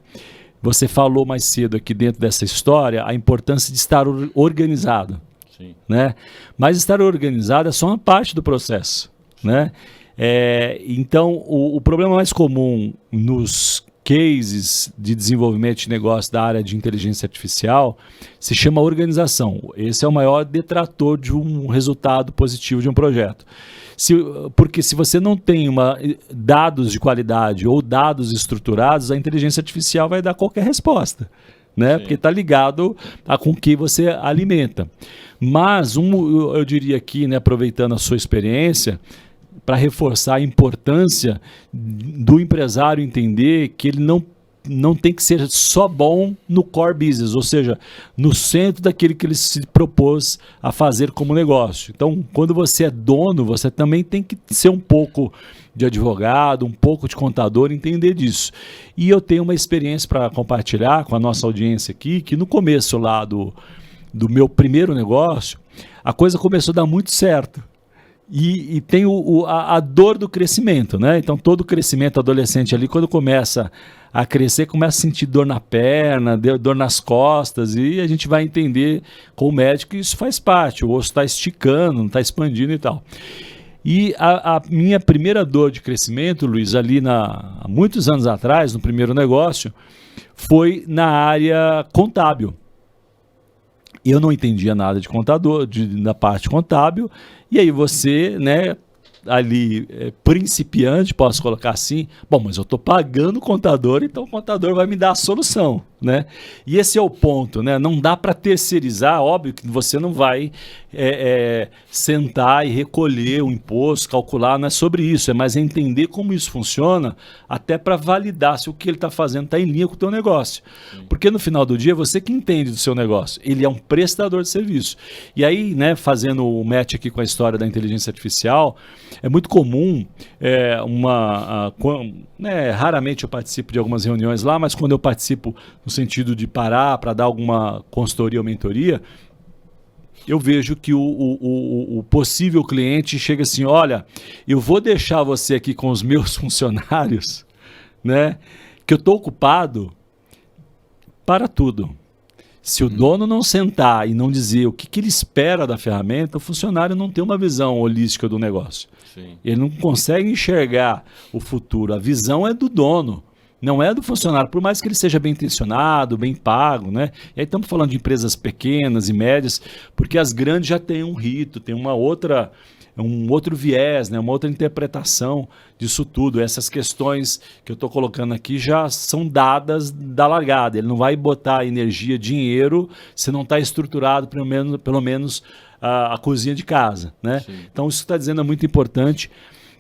Você falou mais cedo aqui dentro dessa história a importância de estar organizado. Sim. Né? Mas estar organizado é só uma parte do processo, né? Então, o problema mais comum nos cases de desenvolvimento de negócio da área de inteligência artificial se chama organização. Esse é o maior detrator de um resultado positivo de um projeto. Porque se você não tem dados de qualidade ou dados estruturados, a inteligência artificial vai dar qualquer resposta, né? Porque está ligado a com que você alimenta. Mas eu diria aqui, né, aproveitando a sua experiência, para reforçar a importância do empresário entender que ele não tem que ser só bom no core business, ou seja, no centro daquilo que ele se propôs a fazer como negócio. Então, quando você é dono, você também tem que ser um pouco de advogado, um pouco de contador, entender disso. E eu tenho uma experiência para compartilhar com a nossa audiência aqui, que no começo lá do meu primeiro negócio, a coisa começou a dar muito certo. E tem a dor do crescimento, né? Então, todo crescimento adolescente ali, quando começa a crescer, começa a sentir dor na perna, dor nas costas, e a gente vai entender com o médico que isso faz parte, o osso está esticando, não está expandindo e tal. E a minha primeira dor de crescimento, Luiz, ali há muitos anos atrás, no primeiro negócio, foi na área contábil. Eu não entendia nada de contador, da parte contábil, e aí você, né, ali, principiante, posso colocar assim, bom, mas eu estou pagando o contador, então o contador vai me dar a solução, né? E esse é o ponto, né? Não dá para terceirizar, óbvio que você não vai sentar e recolher o imposto, calcular, não é sobre isso, é mais entender como isso funciona, até para validar se o que ele está fazendo está em linha com o teu negócio. Sim. Porque no final do dia, você que entende do seu negócio, ele é um prestador de serviço. E aí, né, fazendo o match aqui com a história da inteligência artificial, é muito comum, raramente eu participo de algumas reuniões lá, mas quando eu participo no sentido de parar para dar alguma consultoria ou mentoria, eu vejo que o possível cliente chega assim, olha, eu vou deixar você aqui com os meus funcionários, né, que eu estou ocupado para tudo. Se o dono não sentar e não dizer o que ele espera da ferramenta, o funcionário não tem uma visão holística do negócio. Sim. Ele não consegue enxergar o futuro. A visão é do dono, não é do funcionário, por mais que ele seja bem intencionado, bem pago, né? E aí estamos falando de empresas pequenas e médias, porque as grandes já têm um rito, tem um outro viés, né? Uma outra interpretação disso tudo. Essas questões que eu estou colocando aqui já são dadas da largada. Ele não vai botar energia, dinheiro, se não está estruturado pelo menos a cozinha de casa, né? Sim. Então isso está dizendo é muito importante,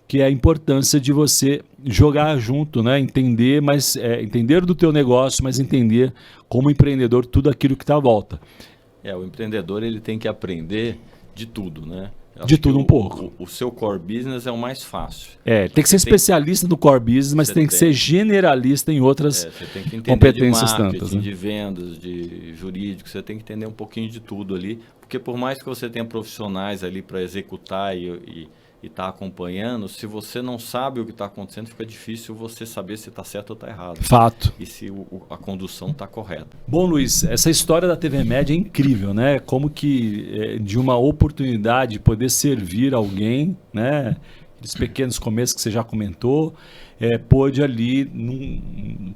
que é a importância de você jogar junto, né? Entender do teu negócio, mas entender como empreendedor tudo aquilo que está à volta. O empreendedor ele tem que aprender de tudo, né? De tudo um pouco. O seu core business é o mais fácil. Tem que ser especialista no core business, mas tem que ser generalista em outras você tem que entender competências de marketing, tantas. Né? De vendas, de jurídico, você tem que entender um pouquinho de tudo ali, porque por mais que você tenha profissionais ali para executar e estar acompanhando, se você não sabe o que está acontecendo, fica difícil você saber se está certo ou está errado. Fato. E se a condução está correta. Bom, Luiz, essa história da TV Med é incrível, né? Como que de uma oportunidade de poder servir alguém, né? Aqueles pequenos começos que você já comentou, pôde ali,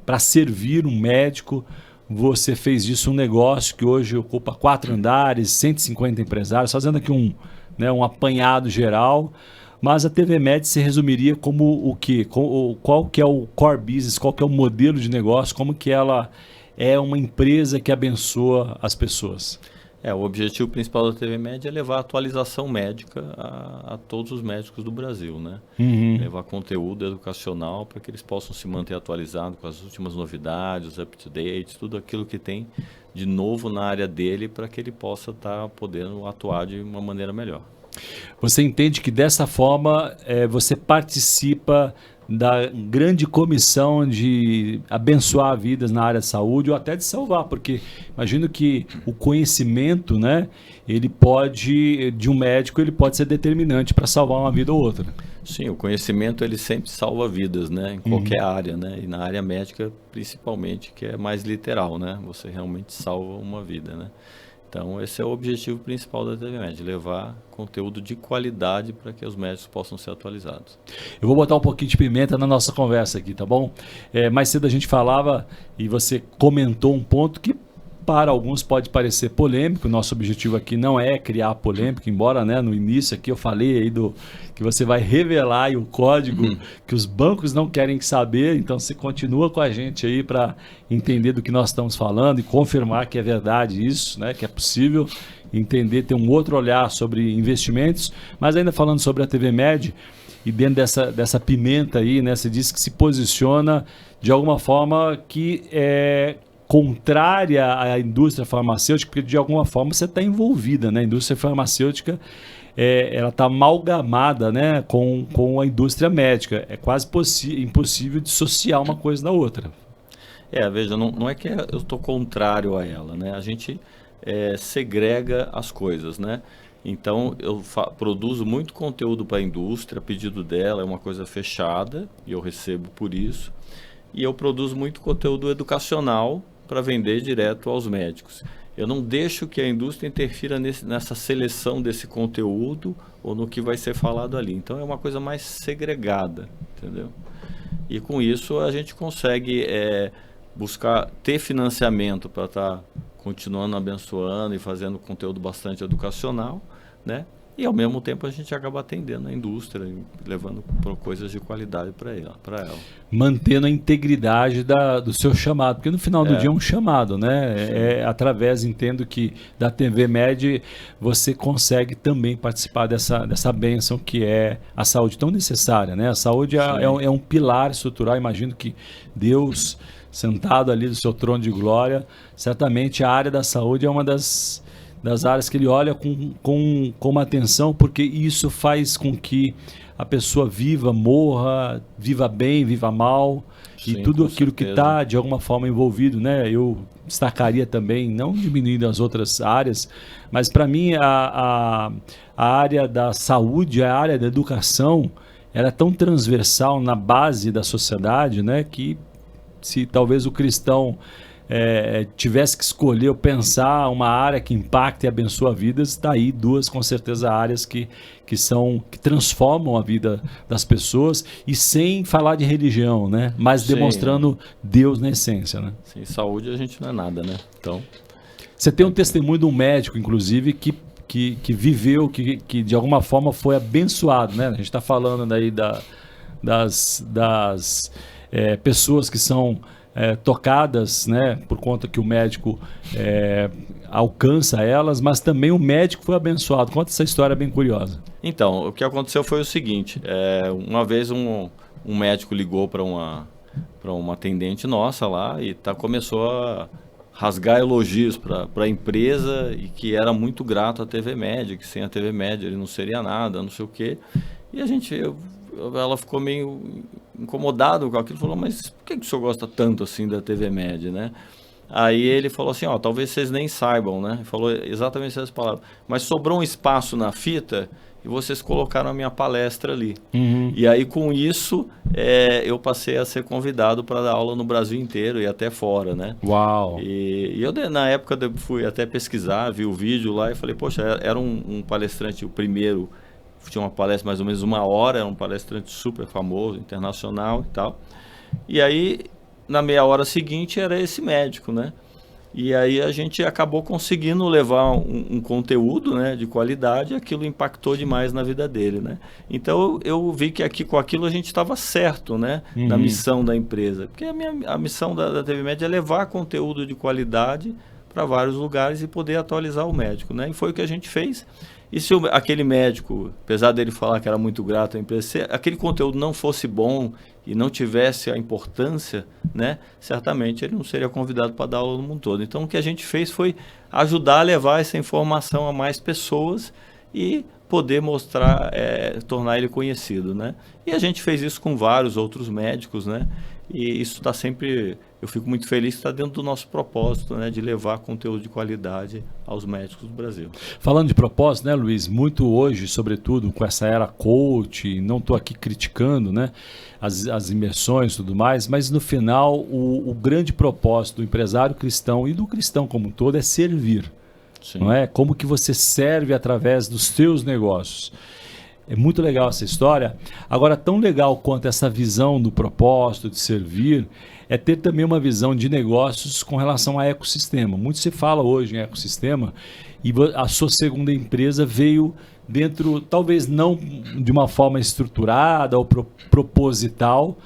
para servir um médico, você fez disso um negócio que hoje ocupa 4 andares, 150 empresários, fazendo aqui um apanhado geral, mas a TV Med se resumiria como o quê? Qual que é o core business, qual que é o modelo de negócio, como que ela é uma empresa que abençoa as pessoas? O objetivo principal da TV Med é levar a atualização médica a todos os médicos do Brasil, né? Levar conteúdo educacional para que eles possam se manter atualizados com as últimas novidades, up-to-date, tudo aquilo que tem de novo na área dele para que ele possa estar podendo atuar de uma maneira melhor. Você entende que dessa forma você participa da grande comissão de abençoar vidas na área de saúde ou até de salvar, porque imagino que o conhecimento, né, de um médico, ele pode ser determinante para salvar uma vida ou outra. Sim, o conhecimento ele sempre salva vidas, né, em qualquer área, né, e na área médica principalmente, que é mais literal, né, você realmente salva uma vida, né. Então, esse é o objetivo principal da TV Med, levar conteúdo de qualidade para que os médicos possam ser atualizados. Eu vou botar um pouquinho de pimenta na nossa conversa aqui, tá bom? Mais cedo a gente falava e você comentou um ponto que para alguns pode parecer polêmico. Nosso objetivo aqui não é criar polêmica, embora, né, no início aqui eu falei aí que você vai revelar aí o código que os bancos não querem saber, então você continua com a gente aí para entender do que nós estamos falando e confirmar que é verdade isso, né, que é possível entender, ter um outro olhar sobre investimentos. Mas ainda falando sobre a TV Med e dentro dessa pimenta aí, né, você disse que se posiciona de alguma forma que contrária à indústria farmacêutica, porque de alguma forma você está envolvida, né? A indústria farmacêutica ela está amalgamada, né, com a indústria médica. É quase impossível dissociar uma coisa da outra. Veja, não é que eu estou contrário a ela, né? A gente segrega as coisas, né? Então, eu produzo muito conteúdo para a indústria, a pedido dela, é uma coisa fechada, e eu recebo por isso. E eu produzo muito conteúdo educacional para vender direto aos médicos. Eu não deixo que a indústria interfira nessa seleção desse conteúdo ou no que vai ser falado ali. Então, é uma coisa mais segregada, entendeu? E com isso, a gente consegue buscar ter financiamento para estar continuando abençoando e fazendo conteúdo bastante educacional, né? E ao mesmo tempo a gente acaba atendendo a indústria, levando coisas de qualidade para ela. Mantendo a integridade do seu chamado, porque no final do dia é um chamado, né? Através, entendo que da TV Med você consegue também participar dessa bênção que é a saúde tão necessária, né? A saúde é um pilar estrutural. Imagino que Deus, sentado ali do seu trono de glória, certamente a área da saúde é uma das áreas que ele olha com uma atenção, porque isso faz com que a pessoa viva, morra, viva bem, viva mal, e tudo aquilo que está de alguma forma envolvido, né? Eu destacaria também, não diminuindo as outras áreas, mas para mim a área da saúde, a área da educação, ela é tão transversal na base da sociedade, né? Que se talvez o cristão tivesse que escolher ou pensar uma área que impacta e abençoa vidas, está aí duas, com certeza, áreas que transformam a vida das pessoas, e sem falar de religião, né? Mas demonstrando Deus na essência, né? Sem saúde a gente não é nada, né? Então, você tem um testemunho de um médico, inclusive, que viveu, que de alguma forma foi abençoado, né? A gente está falando daí das pessoas que são tocadas, né, por conta que o médico alcança elas, mas também o médico foi abençoado. Conta essa história bem curiosa. Então, o que aconteceu foi o seguinte, uma vez um médico ligou para uma atendente nossa lá e começou a rasgar elogios para a empresa e que era muito grato à TV Med, que sem a TV Med ele não seria nada, não sei o quê. E ela ficou meio incomodada com aquilo, falou, mas por que o senhor gosta tanto assim da TV Med, né? Aí ele falou assim, talvez vocês nem saibam, né? Ele falou exatamente essas palavras. Mas sobrou um espaço na fita e vocês colocaram a minha palestra ali. Uhum. E aí, com isso, eu passei a ser convidado para dar aula no Brasil inteiro e até fora, né? Uau! E eu, na época, fui até pesquisar, vi o vídeo lá e falei, poxa, era um palestrante, o primeiro, tinha uma palestra mais ou menos 1 hora, era um palestrante super famoso, internacional e tal. E aí, na meia hora seguinte, era esse médico, né? E aí a gente acabou conseguindo levar um conteúdo, né, de qualidade, e aquilo impactou demais na vida dele, né? Então eu vi que com aquilo a gente estava certo, né, na missão da empresa. Porque a missão da TV Med é levar conteúdo de qualidade para vários lugares e poder atualizar o médico, né? E foi o que a gente fez. E se aquele médico, apesar dele falar que era muito grato à empresa, se aquele conteúdo não fosse bom e não tivesse a importância, né, certamente ele não seria convidado para dar aula no mundo todo. Então o que a gente fez foi ajudar a levar essa informação a mais pessoas e poder mostrar, tornar ele conhecido, né? E a gente fez isso com vários outros médicos, né? E isso está sempre, eu fico muito feliz que está dentro do nosso propósito, né, de levar conteúdo de qualidade aos médicos do Brasil. Falando de propósito, né, Luiz, muito hoje, sobretudo com essa era coach, não estou aqui criticando, né, as imersões e tudo mais, mas no final o grande propósito do empresário cristão e do cristão como um todo é servir. Sim. Não é? Como que você serve através dos seus negócios. É muito legal essa história. Agora, tão legal quanto essa visão do propósito de servir, é ter também uma visão de negócios com relação a ecossistema. Muito se fala hoje em ecossistema e a sua segunda empresa veio dentro, talvez não de uma forma estruturada ou proposital,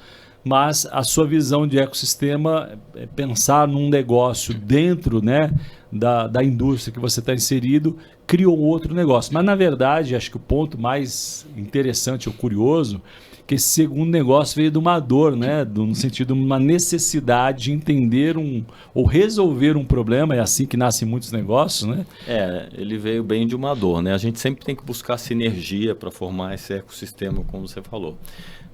mas a sua visão de ecossistema é pensar num negócio dentro, né, da indústria que você está inserido, criou um outro negócio. Mas, na verdade, acho que o ponto mais interessante ou curioso é que esse segundo negócio veio de uma dor, né, no sentido de uma necessidade de entender ou resolver um problema, é assim que nascem muitos negócios, né? Ele veio bem de uma dor, né? A gente sempre tem que buscar sinergia para formar esse ecossistema, como você falou.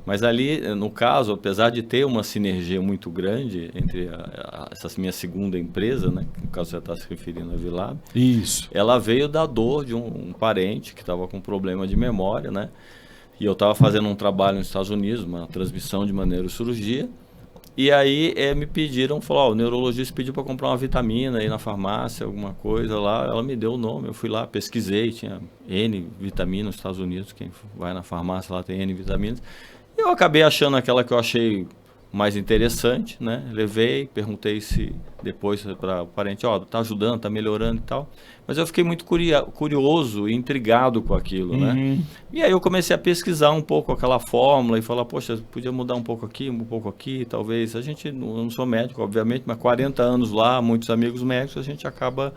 Mas ali, no caso, apesar de ter uma sinergia muito grande entre essa minha segunda empresa, né, que no caso você está se referindo a Vilab, isso, ela veio da dor de um parente que estava com problema de memória, né? E eu estava fazendo um trabalho nos Estados Unidos, uma transmissão de neurocirurgia, e aí me pediram, falou, o neurologista pediu para comprar uma vitamina aí na farmácia, alguma coisa lá, ela me deu o nome, eu fui lá, pesquisei, tinha N vitaminas nos Estados Unidos, quem vai na farmácia lá tem N vitaminas. Eu acabei achando aquela que eu achei mais interessante, né? Levei, perguntei se depois para o parente, tá ajudando, tá melhorando e tal. Mas eu fiquei muito curioso e intrigado com aquilo, né? E aí eu comecei a pesquisar um pouco aquela fórmula e falar, poxa, podia mudar um pouco aqui, talvez. A gente, eu não sou médico, obviamente, mas 40 anos lá, muitos amigos médicos, a gente acaba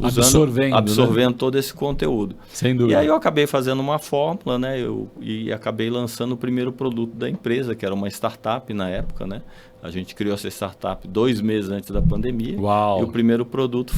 absorvendo, né, todo esse conteúdo. Sem dúvida. E aí eu acabei fazendo uma fórmula, né? E acabei lançando o primeiro produto da empresa, que era uma startup na época, né? A gente criou essa startup 2 meses antes da pandemia. Uau. E o primeiro produto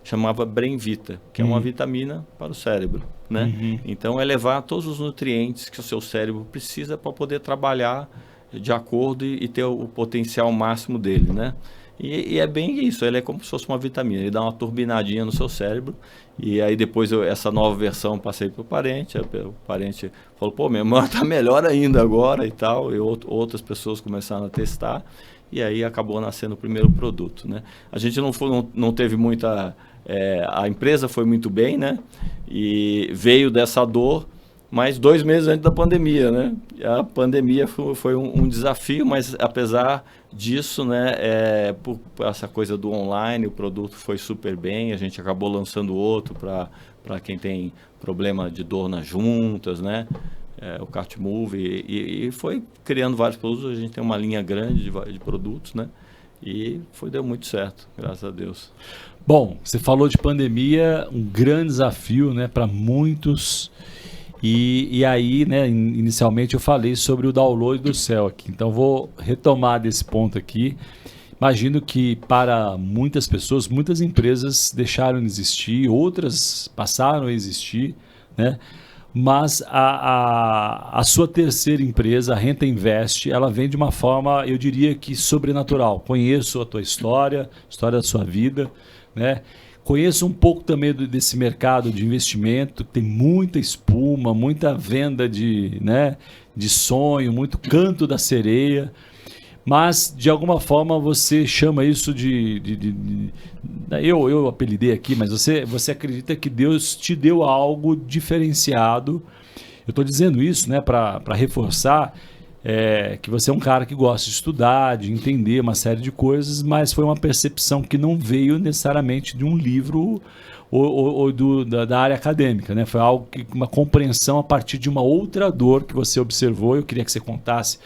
chamava Brainvita, que é uma vitamina para o cérebro, né? Então é levar todos os nutrientes que o seu cérebro precisa para poder trabalhar de acordo e ter o potencial máximo dele, né? E é bem isso, ele é como se fosse uma vitamina, ele dá uma turbinadinha no seu cérebro. E aí depois essa nova versão passei para o parente falou, pô, minha memória está melhor ainda agora e tal, e outras pessoas começaram a testar, e aí acabou nascendo o primeiro produto, né? A gente não teve muita... a empresa foi muito bem, né? E veio dessa dor, mas 2 meses antes da pandemia, né? A pandemia foi um desafio, mas apesar disso, né, por essa coisa do online, o produto foi super bem, a gente acabou lançando outro para quem tem problema de dor nas juntas, né? O CartMove, e foi criando vários produtos, a gente tem uma linha grande de produtos, né? E deu muito certo, graças a Deus. Bom, você falou de pandemia, um grande desafio, né, para muitos. E aí, né, inicialmente eu falei sobre o download do céu aqui. Então vou retomar desse ponto aqui, Imagino que para muitas pessoas, muitas empresas deixaram de existir, outras passaram a existir, né? Mas a sua terceira empresa, a Renta Invest, ela vem de uma forma, eu diria que sobrenatural. Conheço a tua história, a história da sua vida, né? Conheço um pouco também desse mercado de investimento, que tem muita espuma, muita venda né, de sonho, muito canto da sereia. Mas, de alguma forma, você chama isso eu apelidei aqui, mas você acredita que Deus te deu algo diferenciado. Eu estou dizendo isso, né, para reforçar que você é um cara que gosta de estudar, de entender uma série de coisas, mas foi uma percepção que não veio necessariamente de um livro ou da área acadêmica, né? Foi algo uma compreensão a partir de uma outra dor que você observou. Eu queria que você contasse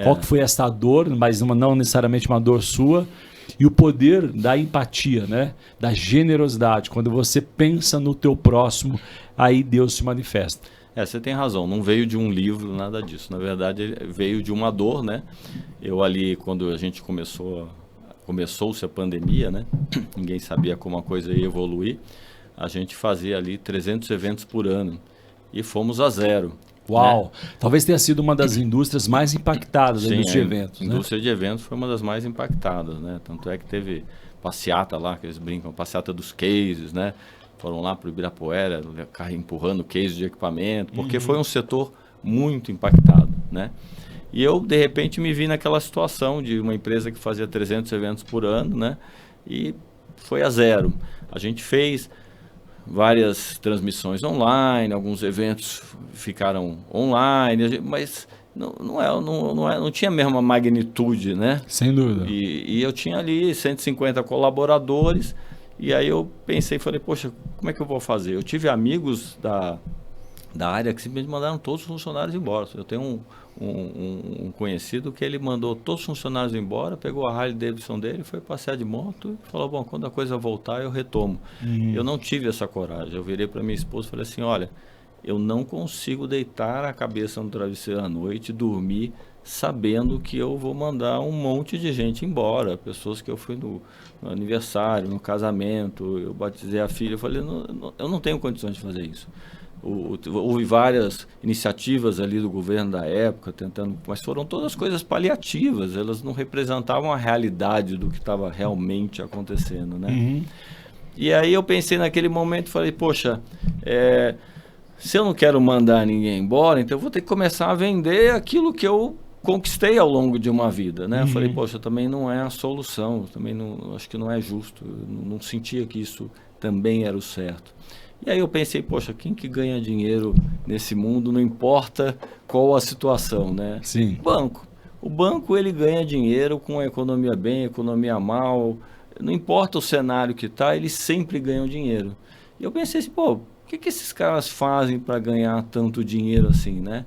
qual que foi essa dor, mas não necessariamente uma dor sua, e o poder da empatia, né? Da generosidade. Quando você pensa no teu próximo, aí Deus se manifesta. Você tem razão, não veio de um livro, nada disso. Na verdade, veio de uma dor, né? Eu ali, quando a gente começou-se a pandemia, né? Ninguém sabia como a coisa ia evoluir. A gente fazia ali 300 eventos por ano e fomos a zero. Uau! Né? Talvez tenha sido uma das indústrias mais impactadas da indústria de eventos. A indústria de eventos foi uma das mais impactadas, né? Tanto é que teve passeata lá, que eles brincam, passeata dos cases, né? Foram lá para o Ibirapuera, empurrando case de equipamento, porque foi um setor muito impactado, né? E eu, de repente, me vi naquela situação de uma empresa que fazia 300 eventos por ano, né? E foi a zero. A gente fez várias transmissões online, alguns eventos ficaram online, mas não tinha a mesma magnitude, né? Sem dúvida. E eu tinha ali 150 colaboradores, e aí eu pensei, falei, poxa, como é que eu vou fazer? Eu tive amigos da área que simplesmente mandaram todos os funcionários embora. Eu tenho um conhecido que ele mandou todos os funcionários embora, pegou a Harley Davidson dele, foi passear de moto e falou, bom, quando a coisa voltar eu retomo. Eu não tive essa coragem. Eu virei para minha esposa e falei assim, olha, eu não consigo deitar a cabeça no travesseiro à noite e dormir sabendo que eu vou mandar um monte de gente embora, pessoas que eu fui no aniversário, no casamento, eu batizei a filha, eu falei, eu não tenho condições de fazer isso. Houve várias iniciativas ali do governo da época, mas foram todas coisas paliativas, elas não representavam a realidade do que estava realmente acontecendo, né? E aí eu pensei naquele momento e falei, poxa, se eu não quero mandar ninguém embora, então eu vou ter que começar a vender aquilo que eu conquistei ao longo de uma vida, né? Eu falei, poxa, também não é a solução, também acho que não é justo, eu não sentia que isso também era o certo. E aí eu pensei, poxa, quem que ganha dinheiro nesse mundo, não importa qual a situação, né? Sim. Banco. O banco, ele ganha dinheiro com a economia bem, a economia mal, não importa o cenário que está, eles sempre ganham dinheiro. E eu pensei assim, pô, o que esses caras fazem para ganhar tanto dinheiro assim, né?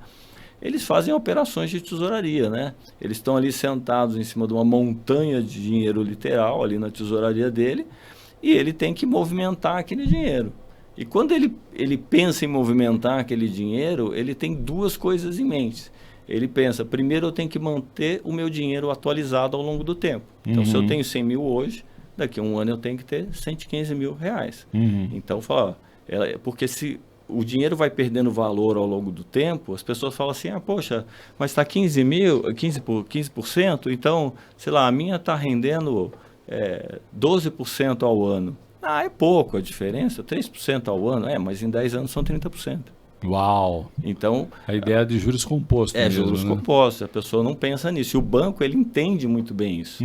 Eles fazem operações de tesouraria, né? Eles estão ali sentados em cima de uma montanha de dinheiro literal, ali na tesouraria dele, e ele tem que movimentar aquele dinheiro. E quando ele pensa em movimentar aquele dinheiro, ele tem duas coisas em mente. Ele pensa, primeiro eu tenho que manter o meu dinheiro atualizado ao longo do tempo. Então, se eu tenho 100 mil hoje, daqui a um ano eu tenho que ter 115 mil reais. Então, fala, porque se o dinheiro vai perdendo valor ao longo do tempo, as pessoas falam assim, poxa, mas está 15%, então, sei lá, a minha está rendendo 12% ao ano. É pouco a diferença, 3% ao ano, mas em 10 anos são 30%. Uau! Então, a ideia de juros compostos. Juros compostos, a pessoa não pensa nisso. E o banco, ele entende muito bem isso.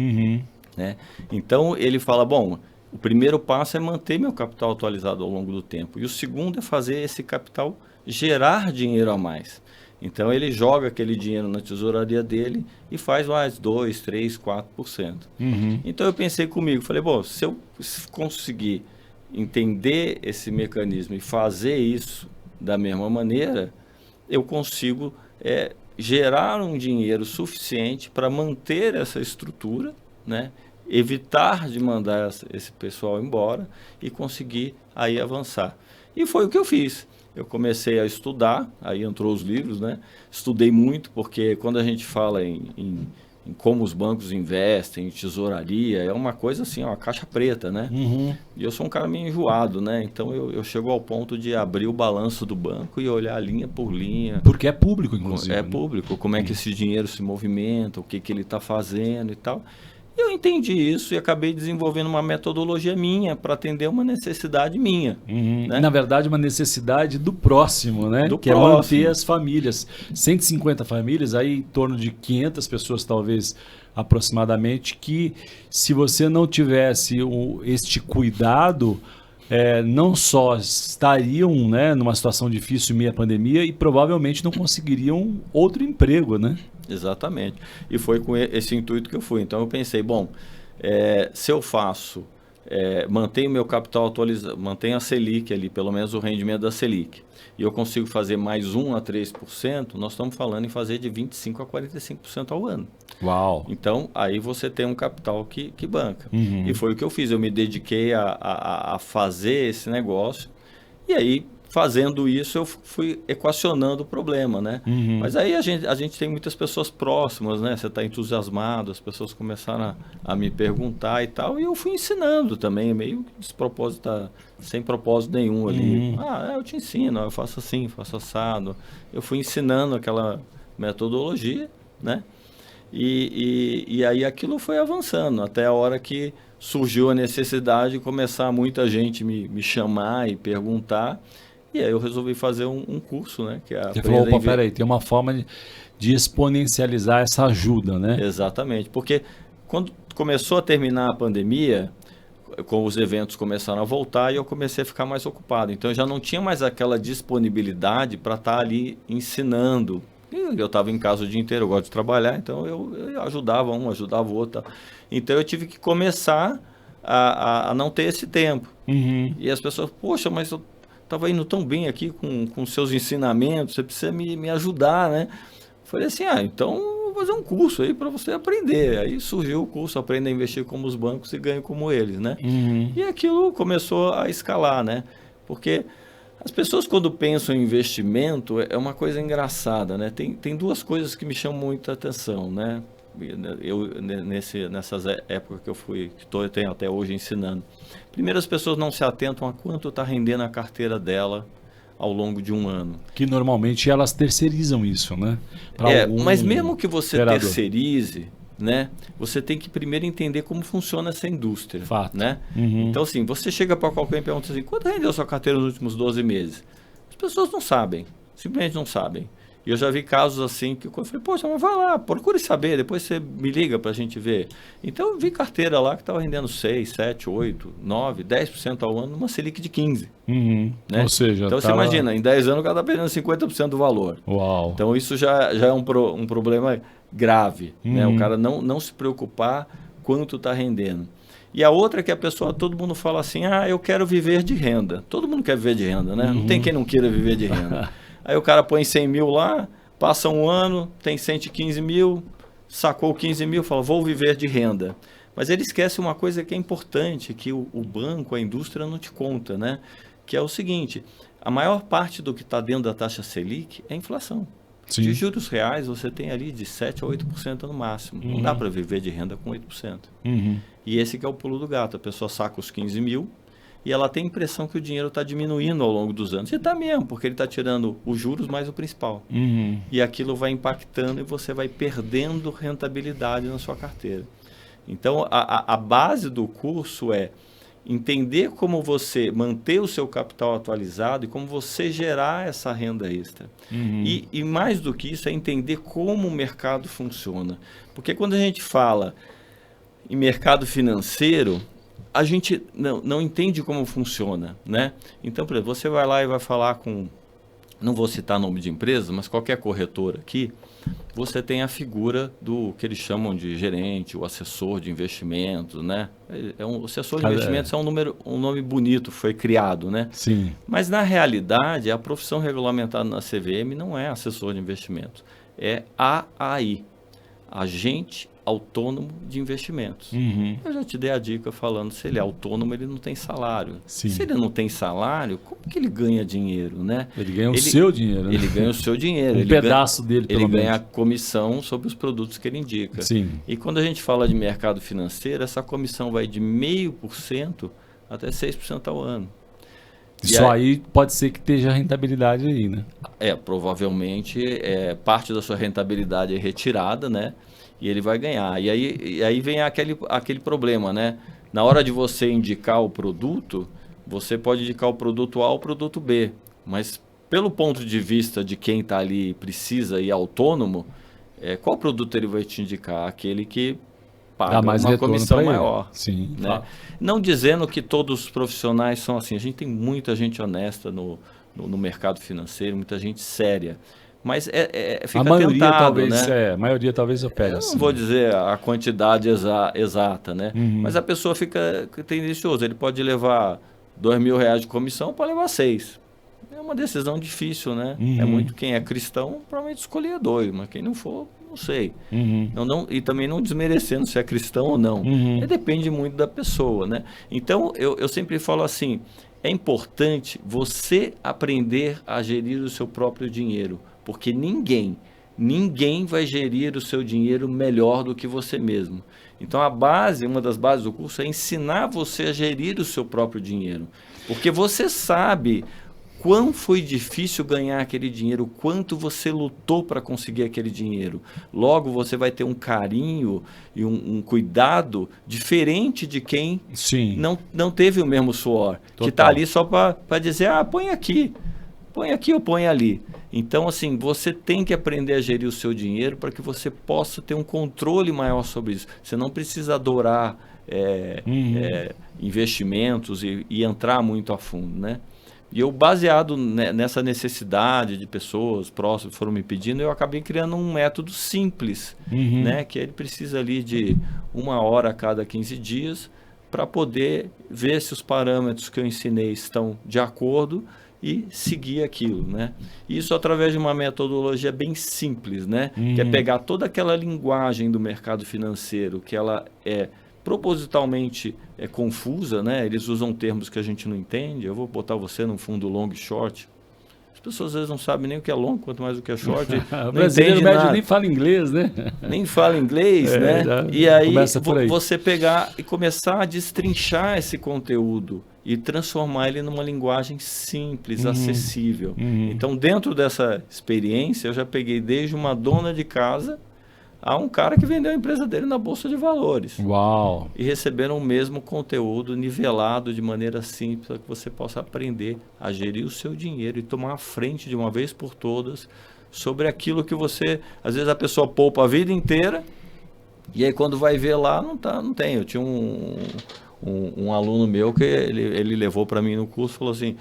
Né? Então, ele fala, bom, o primeiro passo é manter meu capital atualizado ao longo do tempo. E o segundo é fazer esse capital gerar dinheiro a mais. Então, ele joga aquele dinheiro na tesouraria dele e faz mais 2%, 3%, 4%. Então, eu pensei comigo, falei, bom, se eu conseguir entender esse mecanismo e fazer isso da mesma maneira, eu consigo gerar um dinheiro suficiente para manter essa estrutura, né? Evitar de mandar esse pessoal embora e conseguir aí avançar. E foi o que eu fiz. Eu comecei a estudar, aí entrou os livros, né? Estudei muito, porque quando a gente fala em em como os bancos investem, em tesouraria, é uma coisa assim, uma caixa preta, né? E eu sou um cara meio enjoado, né? Então eu chego ao ponto de abrir o balanço do banco e olhar linha por linha. Porque é público, inclusive. É público, como é que esse dinheiro se movimenta, o que ele está fazendo e tal. E eu entendi isso e acabei desenvolvendo uma metodologia minha para atender uma necessidade minha. Né? Na verdade, uma necessidade do próximo, né? Do que próximo. É manter as famílias. 150 famílias, aí em torno de 500 pessoas, talvez, aproximadamente, que se você não tivesse este cuidado, não só estariam, né, numa situação difícil meio à pandemia e provavelmente não conseguiriam outro emprego, né? Exatamente. E foi com esse intuito que eu fui. Então eu pensei, bom, se eu faço, mantenho o meu capital atualizado, mantenho a Selic ali, pelo menos o rendimento da Selic, e eu consigo fazer mais 1 a 3%, nós estamos falando em fazer de 25% a 45% ao ano. Uau! Então, aí você tem um capital que banca. E foi o que eu fiz, eu me dediquei a fazer esse negócio, e aí, fazendo isso, eu fui equacionando o problema, né? Mas aí a gente tem muitas pessoas próximas, né? Você está entusiasmado, as pessoas começaram a me perguntar e tal, e eu fui ensinando também, meio despropositado, sem propósito nenhum ali. Eu te ensino, eu faço assim, faço assado. Eu fui ensinando aquela metodologia, né? E aí aquilo foi avançando, até a hora que surgiu a necessidade de começar muita gente me chamar e perguntar. E aí eu resolvi fazer um curso, né? Que é Você falou, opa, peraí, tem uma forma de exponencializar essa ajuda, né? Exatamente, porque quando começou a terminar a pandemia, com os eventos começaram a voltar e eu comecei a ficar mais ocupado. Então eu já não tinha mais aquela disponibilidade para estar ali ensinando. Eu estava em casa o dia inteiro, eu gosto de trabalhar, então eu ajudava um, ajudava o outro. Então eu tive que começar a não ter esse tempo. E as pessoas, poxa, mas eu estava indo tão bem aqui com seus ensinamentos, você precisa me ajudar, né? Falei assim, então vou fazer um curso aí para você aprender. Aí surgiu o curso, Aprenda a Investir como os bancos e ganhe como eles, né? E aquilo começou a escalar, né? Porque as pessoas quando pensam em investimento, é uma coisa engraçada, né? Tem duas coisas que me chamam muita atenção, né? Nessas épocas que eu tenho até hoje ensinando. Primeiro, as pessoas não se atentam a quanto está rendendo a carteira dela ao longo de um ano. Que normalmente elas terceirizam isso, né? Mas mesmo que você terceirize, né? Você tem que primeiro entender como funciona essa indústria. Fato. Né? Então, assim, você chega para qualquer e pergunta assim, quanto rendeu a sua carteira nos últimos 12 meses? As pessoas não sabem, simplesmente não sabem. E eu já vi casos assim que eu falei, poxa, mas vai lá, procure saber, depois você me liga para a gente ver. Então eu vi carteira lá que estava rendendo 6, 7, 8, 9, 10% ao ano numa Selic de 15%. Né? Ou seja, então você imagina, em 10 anos o cara está perdendo 50% do valor. Uau. Então isso já é um problema grave, né? O cara não se preocupar quanto está rendendo. E a outra é que a pessoa, todo mundo fala assim, eu quero viver de renda. Todo mundo quer viver de renda, né? Não tem quem não queira viver de renda. Aí o cara põe 100 mil lá, passa um ano, tem 115 mil, sacou 15 mil, fala, vou viver de renda. Mas ele esquece uma coisa que é importante, que o banco, a indústria não te conta, né? Que é o seguinte, a maior parte do que está dentro da taxa Selic é a inflação. Sim. De juros reais, você tem ali de 7% a 8% no máximo. Não dá para viver de renda com 8%. E esse que é o pulo do gato. A pessoa saca os 15 mil e ela tem a impressão que o dinheiro está diminuindo ao longo dos anos. E está mesmo, porque ele está tirando os juros mais o principal. E aquilo vai impactando e você vai perdendo rentabilidade na sua carteira. Então, a base do curso é entender como você manter o seu capital atualizado e como você gerar essa renda extra. E mais do que isso, é entender como o mercado funciona. Porque quando a gente fala em mercado financeiro, a gente não entende como funciona, né? Então, por exemplo, você vai lá e vai falar com, não vou citar nome de empresa, mas qualquer corretora aqui, você tem a figura do que eles chamam de gerente, o assessor de investimentos, né? O assessor de investimentos é um nome bonito, foi criado, né? Sim. Mas, na realidade, a profissão regulamentada na CVM não é assessor de investimentos, é AAI, Agente autônomo de investimentos. Eu já te dei a dica falando, se ele é autônomo, ele não tem salário. Sim. Se ele não tem salário, como que ele ganha dinheiro, né? Ele ganha o seu dinheiro, né? Ele ganha o seu dinheiro. Um pedaço dele, pelo menos. Ele ganha a comissão sobre os produtos que ele indica. Sim. E quando a gente fala de mercado financeiro, essa comissão vai de 0,5% até 6% ao ano. Isso aí pode ser que esteja rentabilidade aí, né? Provavelmente parte da sua rentabilidade é retirada, né? E ele vai ganhar. E aí vem aquele problema, né? Na hora de você indicar o produto, você pode indicar o produto A ou o produto B. Mas pelo ponto de vista de quem está ali precisa e autônomo, qual produto ele vai te indicar? Aquele que paga uma comissão maior. Sim, né? claro. Não dizendo que todos os profissionais são assim. A gente tem muita gente honesta no mercado financeiro, muita gente séria. Mas fica a maioria tentado, talvez, né? A maioria talvez opere assim. Não vou dizer a quantidade exata, né? Mas a pessoa fica tendenciosa. Ele pode levar R$2.000 de comissão, pode levar 6. É uma decisão difícil, né? É muito quem é cristão, provavelmente escolheria 2, mas quem não for, não sei. E também não desmerecendo se é cristão ou não. Depende muito da pessoa, né? Então, eu sempre falo assim, é importante você aprender a gerir o seu próprio dinheiro, porque ninguém vai gerir o seu dinheiro melhor do que você mesmo. Então, uma das bases do curso é ensinar você a gerir o seu próprio dinheiro, porque você sabe quão foi difícil ganhar aquele dinheiro, quanto você lutou para conseguir aquele dinheiro. Logo, você vai ter um carinho e um cuidado diferente de quem não teve o mesmo suor. Total. Que está ali só para dizer, põe aqui ou põe ali. Então, assim, você tem que aprender a gerir o seu dinheiro para que você possa ter um controle maior sobre isso. Você não precisa adorar investimentos e entrar muito a fundo, né? E eu, baseado nessa necessidade de pessoas próximas que foram me pedindo, eu acabei criando um método simples, né? Que ele precisa ali de 1 hora a cada 15 dias para poder ver se os parâmetros que eu ensinei estão de acordo e seguir aquilo, né? Isso através de uma metodologia bem simples, né? Que é pegar toda aquela linguagem do mercado financeiro, que ela propositalmente confusa, né? Eles usam termos que a gente não entende. Eu vou botar você num fundo long e short. As pessoas às vezes não sabem nem o que é long, quanto mais o que é short. O brasileiro médio nem fala inglês, né? Nem fala inglês, né? E aí você pegar e começar a destrinchar esse conteúdo e transformar ele numa linguagem simples, acessível. Então, dentro dessa experiência, eu já peguei desde uma dona de casa a um cara que vendeu a empresa dele na Bolsa de Valores. Uau! E receberam o mesmo conteúdo nivelado de maneira simples para que você possa aprender a gerir o seu dinheiro e tomar a frente de uma vez por todas sobre aquilo que você... Às vezes a pessoa poupa a vida inteira e aí quando vai ver lá, não tem. Eu tinha um aluno meu que ele levou para mim no curso e falou assim,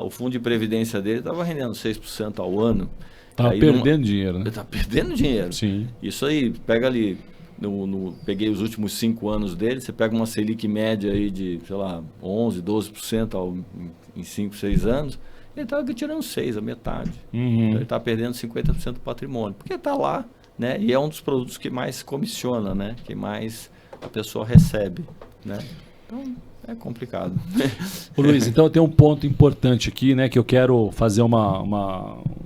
o fundo de previdência dele estava rendendo 6% ao ano. Estava perdendo dinheiro, né? Está perdendo dinheiro. Sim. Isso aí, pega ali, peguei os últimos 5 anos dele, você pega uma Selic média aí de, sei lá, 11%, 12% em 5, 6 anos, ele estava tirando 6%, a metade. Então, ele está perdendo 50% do patrimônio, porque está lá, né? E é um dos produtos que mais comissiona, né? Que mais a pessoa recebe, né? Então, é complicado. Ô, Luiz, então tem um ponto importante aqui, né, que eu quero fazer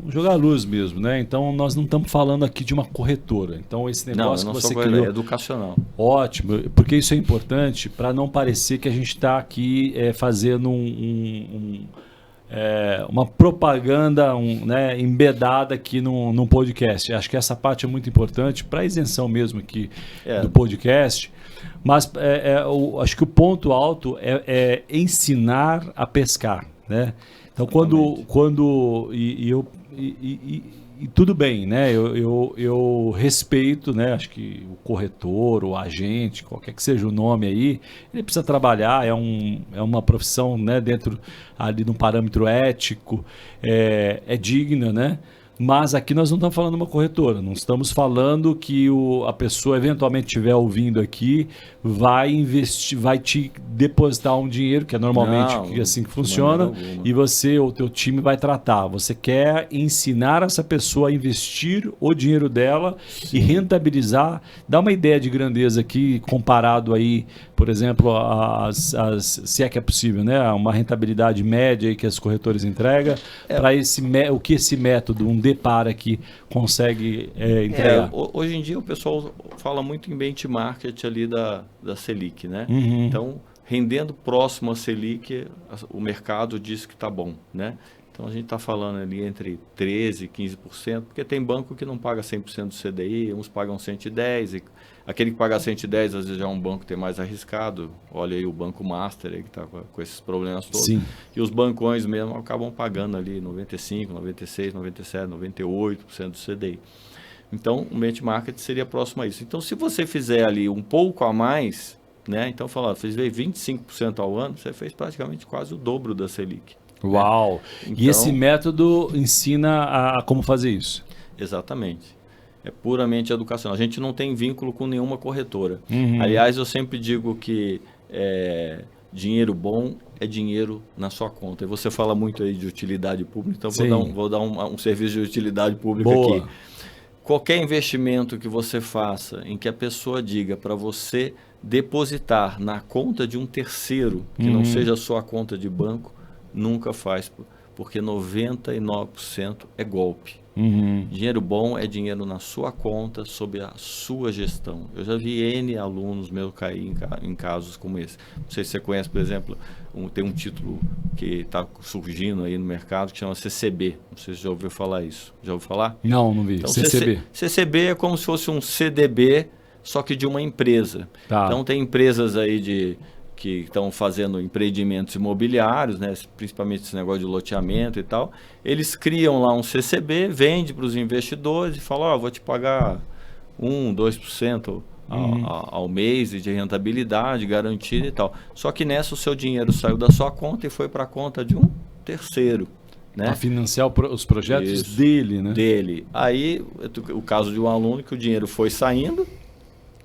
jogar a luz mesmo, né? Então nós não estamos falando aqui de uma corretora. Então esse negócio que você criou é educacional. Ótimo, porque isso é importante para não parecer que a gente está aqui fazendo uma propaganda né, embedada aqui num podcast. Acho que essa parte é muito importante para a isenção mesmo aqui do podcast. Mas acho que o ponto alto é ensinar a pescar, né? Então tudo bem, né? Eu respeito, né? Acho que o corretor, o agente, qualquer que seja o nome aí, ele precisa trabalhar, é uma profissão, né? Dentro ali de um parâmetro ético, é digna, né? Mas aqui nós não estamos falando de uma corretora, não estamos falando que a pessoa eventualmente estiver ouvindo aqui, vai investir, vai te depositar um dinheiro, que é normalmente assim que funciona, e você ou teu time vai tratar. Você quer ensinar essa pessoa a investir o dinheiro dela e rentabilizar. Dá uma ideia de grandeza aqui, comparado aí, por exemplo, se é que é possível, né? Uma rentabilidade média aí que as corretoras entregam, para o que esse método, um Depara aqui, consegue entregar. Hoje em dia o pessoal fala muito em benchmark ali da Selic, né? Uhum. Então, rendendo próximo à Selic, o mercado diz que está bom, né? Então, a gente está falando ali entre 13% e 15%, porque tem banco que não paga 100% do CDI, uns pagam 110%, e aquele que paga 110%, às vezes já é um banco que tem mais arriscado. Olha aí o Banco Master, aí, que está com esses problemas todos. Sim. E os bancões mesmo acabam pagando ali 95%, 96%, 97%, 98% do CDI. Então, o benchmark seria próximo a isso. Então, se você fizer ali um pouco a mais, né? Então, fez 25% ao ano, você fez praticamente quase o dobro da Selic. Uau! Então, e esse método ensina a como fazer isso? Exatamente. É puramente educacional. A gente não tem vínculo com nenhuma corretora. Uhum. Aliás, eu sempre digo que dinheiro bom é dinheiro na sua conta. E você fala muito aí de utilidade pública, então vou dar um serviço de utilidade pública aqui. Qualquer investimento que você faça em que a pessoa diga para você depositar na conta de um terceiro, que não seja a sua conta de banco, nunca faz, porque 99% é golpe. Dinheiro bom é dinheiro na sua conta, sob a sua gestão. Eu já vi N alunos meus cair em casos como esse. Não sei se você conhece, por exemplo, tem um título que está surgindo aí no mercado que chama CCB. Não sei se já ouviu falar isso. Já ouviu falar? Não vi. Então, CCB. CCB é como se fosse um CDB, só que de uma empresa. Tá. Então tem empresas aí que estão fazendo empreendimentos imobiliários, né, principalmente esse negócio de loteamento e tal. Eles criam lá um CCB, vende para os investidores e falam, vou te pagar 1%, 2% ao mês de rentabilidade garantida e tal. Só que nessa o seu dinheiro saiu da sua conta e foi para a conta de um terceiro. Né? Para financiar os projetos dele, né? Dele. Aí, o caso de um aluno que o dinheiro foi saindo,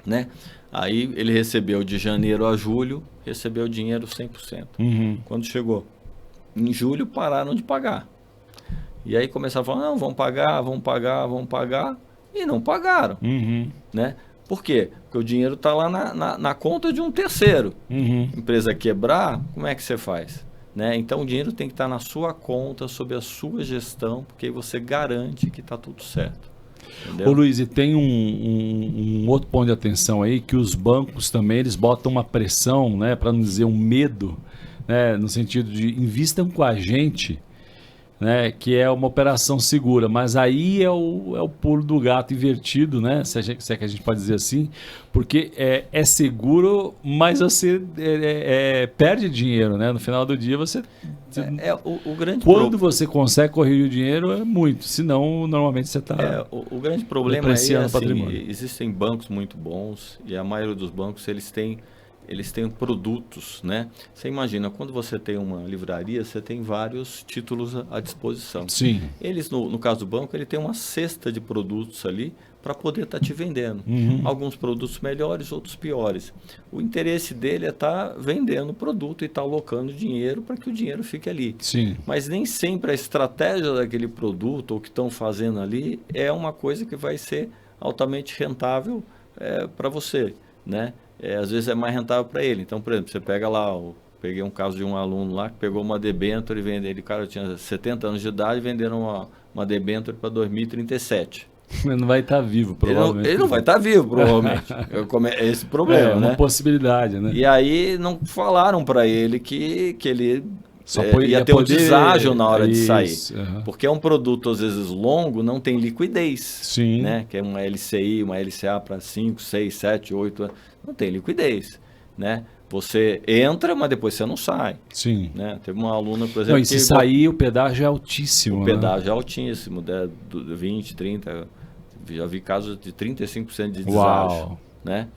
né? Aí ele recebeu de janeiro a julho, recebeu o dinheiro 100%. Quando chegou em julho, pararam de pagar. E aí começaram a falar, não, vamos pagar, e não pagaram. Né? Por quê? Porque o dinheiro está lá na conta de um terceiro. Empresa quebrar, como é que você faz? Né? Então o dinheiro tem que estar na sua conta, sob a sua gestão, porque aí você garante que está tudo certo. Entendeu? Ô Luiz, e tem um outro ponto de atenção aí, que os bancos também eles botam uma pressão, né, para não dizer um medo, né, no sentido de invistam com a gente, né, que é uma operação segura, mas aí é o pulo do gato invertido, né, se é que a gente pode dizer assim, porque é seguro, mas você perde dinheiro, né, no final do dia você... o grande Quando você consegue corrigir o dinheiro é muito, senão normalmente você está o grande problema depreciando o patrimônio. Existem bancos muito bons e a maioria dos bancos eles têm produtos, né? Você imagina, quando você tem uma livraria, você tem vários títulos à disposição. Sim. Eles, no caso do banco, ele tem uma cesta de produtos ali para poder estar te vendendo. Alguns produtos melhores, outros piores. O interesse dele é estar vendendo o produto e estar alocando dinheiro para que o dinheiro fique ali. Sim. Mas nem sempre a estratégia daquele produto ou que estão fazendo ali é uma coisa que vai ser altamente rentável para você, né? Às vezes é mais rentável para ele. Então, por exemplo, você pega lá, peguei um caso de um aluno lá que pegou uma debênture e vendeu, ele, cara, tinha 70 anos de idade, venderam uma debênture para 2037. Ele não vai estar vivo, provavelmente. Ele não vai estar vivo, provavelmente. É esse o problema, uma possibilidade, né? E aí não falaram para ele que ele ia ter um deságio na hora de sair. Porque é um produto, às vezes, longo, não tem liquidez. Sim. Né? Que é uma LCI, uma LCA para 5, 6, 7, 8 anos. Não tem liquidez. Né? Você entra, mas depois você não sai. Sim. Né? Teve uma aluna, por exemplo... Não, e se sair, o pedágio é altíssimo. O pedágio é altíssimo, 20, 30... Já vi casos de 35% de deságio. Uau. Né?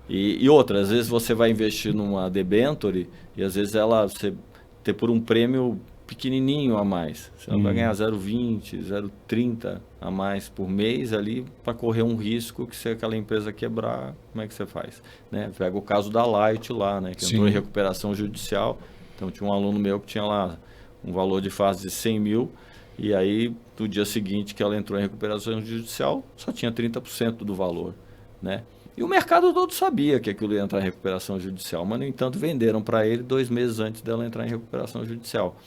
E outra, às vezes você vai investir numa debênture e às vezes você ter por um prêmio pequenininho a mais. Você não vai ganhar 0,20, 0,30 a mais por mês ali para correr um risco que se aquela empresa quebrar, como é que você faz? Né? Pega o caso da Light lá, né? Que entrou em recuperação judicial. Então tinha um aluno meu que tinha lá um valor de fase de 100 mil e aí no dia seguinte que ela entrou em recuperação judicial só tinha 30% do valor, né? E o mercado todo sabia que aquilo ia entrar em recuperação judicial, mas no entanto venderam para ele 2 meses antes dela entrar em recuperação judicial.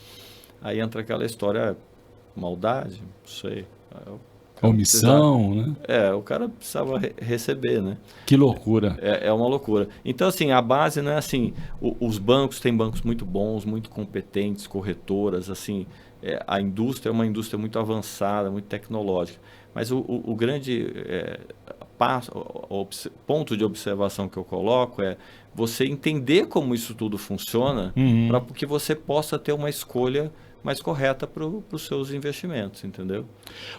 Aí entra aquela história, maldade, não sei. Omissão, né? O cara precisava receber, né? Que loucura. É uma loucura. Então, assim, a base não é assim, os bancos, tem bancos muito bons, muito competentes, corretoras, assim, a indústria é uma indústria muito avançada, muito tecnológica. Mas o grande ponto de observação que eu coloco é você entender como isso tudo funciona para que você possa ter uma escolha mais correta para os seus investimentos, entendeu?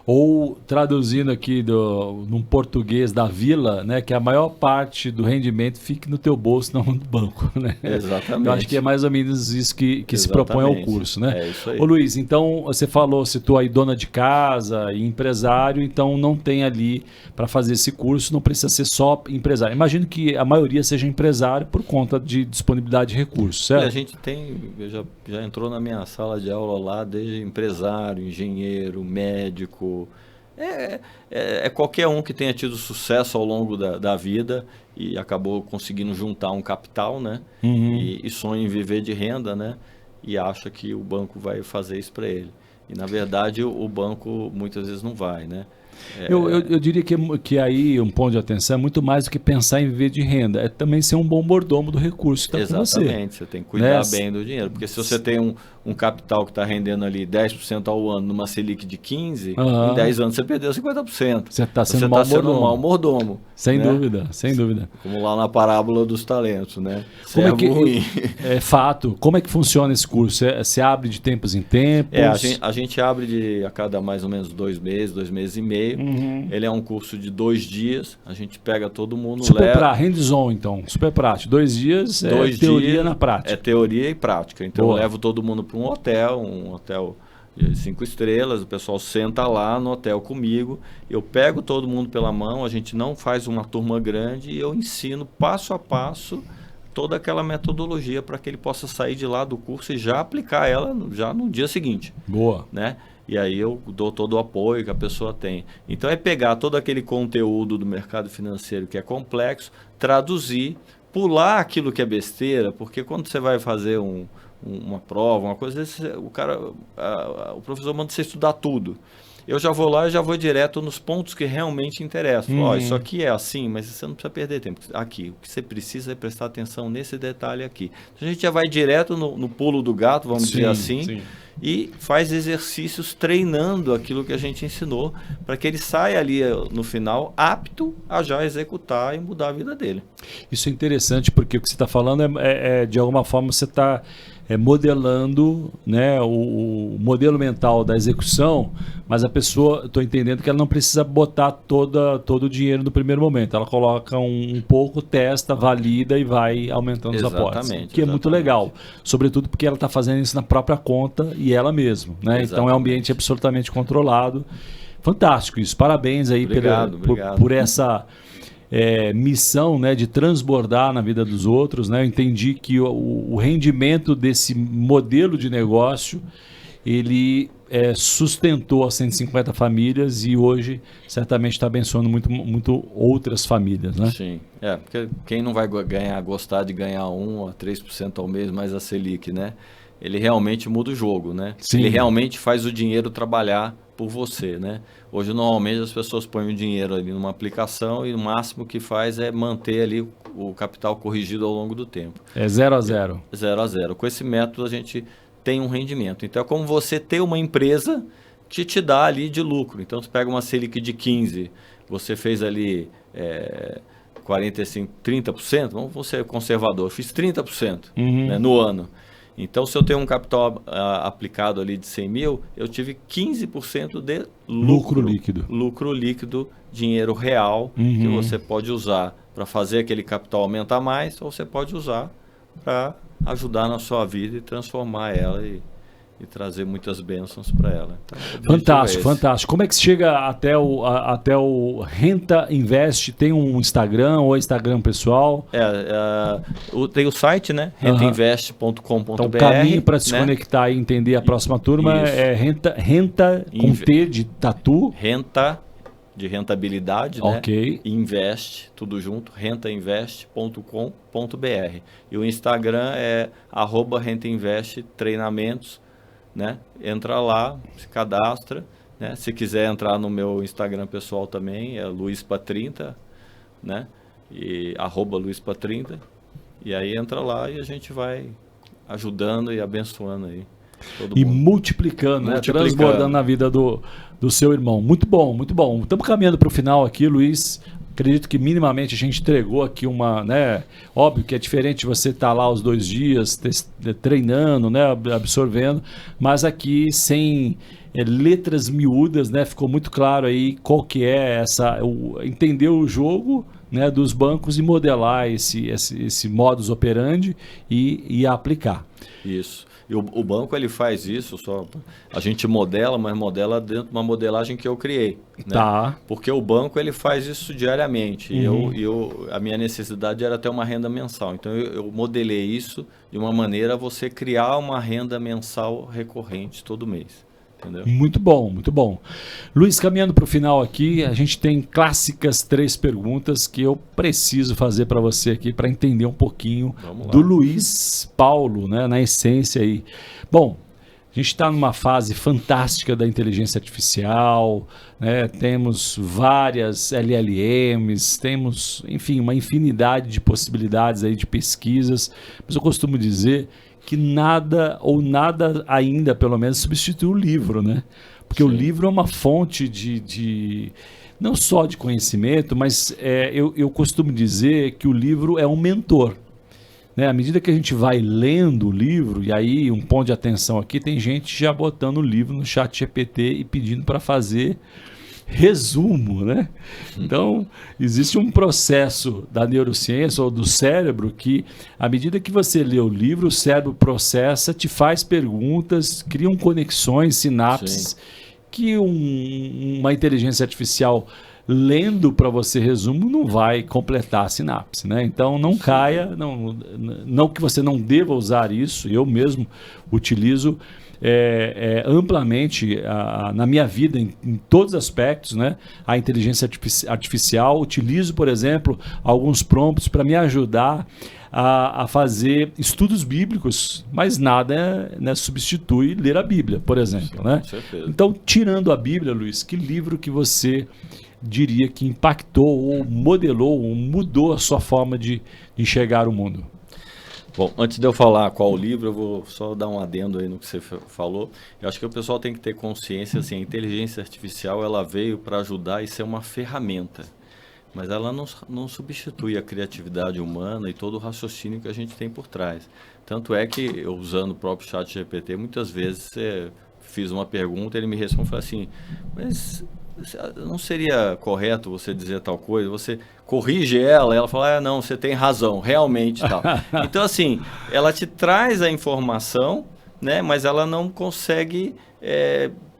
Ou traduzindo aqui num português da vila, né, que a maior parte do rendimento fique no teu bolso, não no banco, né? Exatamente. Eu acho que é mais ou menos isso que se propõe ao curso, né? É isso aí. Ô Luiz, então você citou aí dona de casa e empresário, então não tem ali para fazer esse curso, não precisa ser só empresário. Imagino que a maioria seja empresário por conta de disponibilidade de recursos, certo? A gente já entrou na minha sala de aula lá, desde empresário, engenheiro, médico, qualquer um que tenha tido sucesso ao longo da vida e acabou conseguindo juntar um capital, né? E sonha em viver de renda, né? E acha que o banco vai fazer isso para ele. E na verdade o banco muitas vezes não vai, né? Eu diria que aí um ponto de atenção é muito mais do que pensar em viver de renda, é também ser um bom mordomo do recurso que está com você. Exatamente, você tem que cuidar bem do dinheiro, porque se você tem um capital que está rendendo ali 10% ao ano numa Selic de 15%, em 10 anos você perdeu 50%. Você está sendo um mau mordomo. Sem né? dúvida, sem dúvida. Como lá na parábola dos talentos, né? Ruim. É fato. Como é que funciona esse curso? Você abre de tempos em tempos? A gente abre a cada mais ou menos 2 meses e meio. Ele é um curso de 2 dias. A gente pega todo mundo, hands-on, então. Super prático. 2 dias é teoria na prática. É teoria e prática. Então eu levo todo mundo para um hotel de 5 estrelas. O pessoal senta lá no hotel comigo. Eu pego todo mundo pela mão. A gente não faz uma turma grande e eu ensino passo a passo toda aquela metodologia para que ele possa sair de lá do curso e já aplicar ela já no dia seguinte. Boa. Né? E aí eu dou todo o apoio que a pessoa tem. Então é pegar todo aquele conteúdo do mercado financeiro que é complexo, traduzir, pular aquilo que é besteira, porque quando você vai fazer uma prova, uma coisa, o professor manda você estudar tudo. Eu já vou lá e já vou direto nos pontos que realmente interessam. Isso aqui é assim, mas você não precisa perder tempo. Aqui, o que você precisa é prestar atenção nesse detalhe aqui. Então, a gente já vai direto no pulo do gato, vamos dizer assim, e faz exercícios treinando aquilo que a gente ensinou para que ele saia ali no final apto a já executar e mudar a vida dele. Isso é interessante porque o que você está falando de alguma forma você está modelando, né, o modelo mental da execução, mas a pessoa, estou entendendo que ela não precisa botar todo o dinheiro no primeiro momento. Ela coloca um pouco, testa, valida e vai aumentando os aportes. Que é muito legal. Sobretudo porque ela está fazendo isso na própria conta e ela mesma. Né? Então é um ambiente absolutamente controlado. Fantástico isso. Parabéns aí por essa missão, né, de transbordar na vida dos outros. Né? Eu entendi que o rendimento desse modelo de negócio ele sustentou as 150 famílias e hoje certamente está abençoando muito outras famílias, né? Sim, porque quem não vai gostar de ganhar 1 a 3% ao mês mais a Selic, né? Ele realmente muda o jogo, né? Sim. Ele realmente faz o dinheiro trabalhar por você, né? Hoje, normalmente, as pessoas põem o dinheiro ali numa aplicação e o máximo que faz é manter ali o capital corrigido ao longo do tempo. É 0 a 0. 0 a 0. Com esse método, a gente tem um rendimento. Então, é como você ter uma empresa que te dá ali de lucro. Então, você pega uma Selic de 15, você fez ali 45, 30%, vamos ser conservador, eu fiz 30% né, no ano. Então, se eu tenho um capital aplicado ali de 100 mil, eu tive 15% de lucro líquido. Lucro líquido, dinheiro real, que você pode usar para fazer aquele capital aumentar mais, ou você pode usar para ajudar na sua vida e transformar ela e trazer muitas bênçãos para ela. Então, fantástico, fantástico. Como é que se chega até o Renta Invest? Tem um Instagram ou Instagram pessoal? Tem o site, né? rentainvest.com.br. Então, o caminho para se conectar e entender a próxima turma é Renta com T de tatu. Renta de rentabilidade, okay, né? Invest, tudo junto, rentainvest.com.br. E o Instagram é @rentainvesttreinamentos, né? Entra lá, se cadastra, né? Se quiser entrar no meu Instagram pessoal também, é luispa30, né? E @luispa30. E aí entra lá e a gente vai ajudando e abençoando aí. E multiplicando, né? Transbordando na vida do seu irmão. Muito bom, muito bom. Estamos caminhando para o final aqui, Luiz. Acredito que minimamente a gente entregou aqui uma, né? Óbvio que é diferente você estar lá os 2 dias treinando, né? Absorvendo, mas aqui sem letras miúdas, né? Ficou muito claro aí qual que é entender o jogo, né? Dos bancos e modelar esse modus operandi e aplicar. Isso. E o banco ele faz isso, a gente modela, mas modela dentro de uma modelagem que eu criei. Né? Tá. Porque o banco ele faz isso diariamente. Uhum. E a minha necessidade era ter uma renda mensal. Então eu modelei isso de uma maneira a você criar uma renda mensal recorrente todo mês. Entendeu? Muito bom, muito bom. Luiz, caminhando para o final aqui, a gente tem clássicas 3 perguntas que eu preciso fazer para você aqui para entender um pouquinho do Luiz Paulo, né, na essência aí. Bom, a gente está numa fase fantástica da inteligência artificial, né, temos várias LLMs, temos, enfim, uma infinidade de possibilidades aí de pesquisas, mas eu costumo dizer que nada ainda, pelo menos, substitui o livro, né? Porque Sim. O livro é uma fonte de não só de conhecimento, mas eu costumo dizer que o livro é um mentor. Né? À medida que a gente vai lendo o livro, e aí um ponto de atenção aqui, tem gente já botando o livro no ChatGPT e pedindo para fazer resumo, né? Então, existe um processo da neurociência ou do cérebro que, à medida que você lê o livro, o cérebro processa, te faz perguntas, criam conexões, sinapses, Sim. que uma inteligência artificial lendo para você resumo não vai completar a sinapse, né? Então, não caia, não que você não deva usar isso, eu mesmo utilizo amplamente na minha vida, em todos os aspectos, né? A inteligência artificial. Utilizo, por exemplo, alguns prompts para me ajudar a fazer estudos bíblicos, mas nada substitui ler a Bíblia, por exemplo. Né? Então, tirando a Bíblia, Luiz, que livro que você diria que impactou ou modelou ou mudou a sua forma de enxergar o mundo? Bom, antes de eu falar qual o livro, eu vou só dar um adendo aí no que você falou. Eu acho que o pessoal tem que ter consciência, assim, a inteligência artificial ela veio para ajudar e ser uma ferramenta, mas ela não substitui a criatividade humana e todo o raciocínio que a gente tem por trás. Tanto é que, eu usando o próprio ChatGPT, muitas vezes fiz uma pergunta, ele me respondeu e falou assim, mas não seria correto você dizer tal coisa? Você corrige ela fala, não, você tem razão, realmente tal. Então, assim, ela te traz a informação, né, mas ela não consegue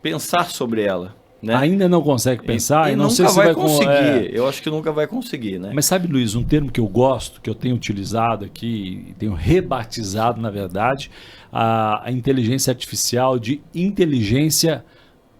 pensar sobre ela. Né? Ainda não consegue pensar e não nunca sei se vai conseguir. Eu acho que nunca vai conseguir, né? Mas sabe, Luiz, um termo que eu gosto, que eu tenho utilizado aqui, tenho rebatizado, na verdade, a inteligência artificial de inteligência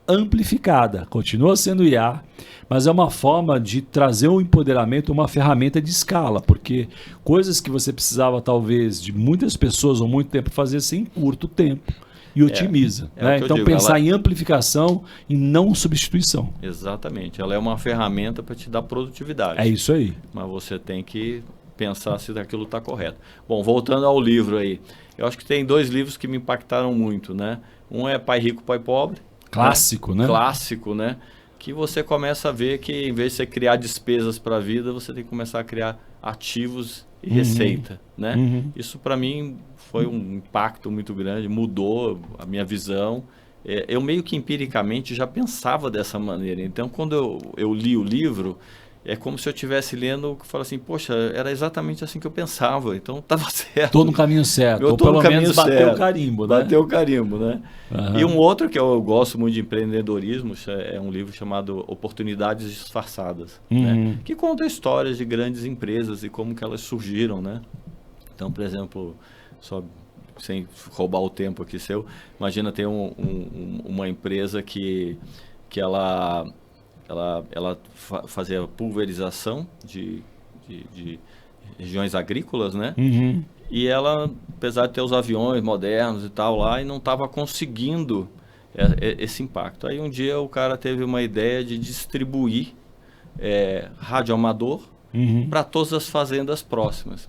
amplificada. Continua sendo IA, mas é uma forma de trazer um empoderamento, uma ferramenta de escala, porque coisas que você precisava talvez de muitas pessoas ou muito tempo fazer em curto tempo e otimiza. Né? Então digo, pensar em amplificação e não substituição. Exatamente, ela é uma ferramenta para te dar produtividade. É isso aí. Mas você tem que pensar se aquilo está correto. Bom, voltando ao livro aí, eu acho que tem 2 livros que me impactaram muito, né? Um é Pai Rico, Pai Pobre. Clássico, né? Clássico, né? Que você começa a ver que em vez de você criar despesas para a vida, você tem que começar a criar ativos e receita, né? Isso para mim foi um impacto muito grande, mudou a minha visão. Eu meio que empiricamente já pensava dessa maneira. Então, quando eu li o livro, é como se eu estivesse lendo e falo assim, poxa, era exatamente assim que eu pensava, então estava certo. Estou no caminho certo, ou pelo menos bateu o carimbo, né? Bateu o carimbo, né? E um outro que eu gosto muito de empreendedorismo é um livro chamado Oportunidades Disfarçadas, né? Que conta histórias de grandes empresas e como que elas surgiram, né? Então, por exemplo, só sem roubar o tempo aqui seu, imagina ter uma empresa que ela fazia pulverização de regiões agrícolas, né? E ela, apesar de ter os aviões modernos e tal lá, e não estava conseguindo esse impacto. Aí um dia o cara teve uma ideia de distribuir radioamador para todas as fazendas próximas.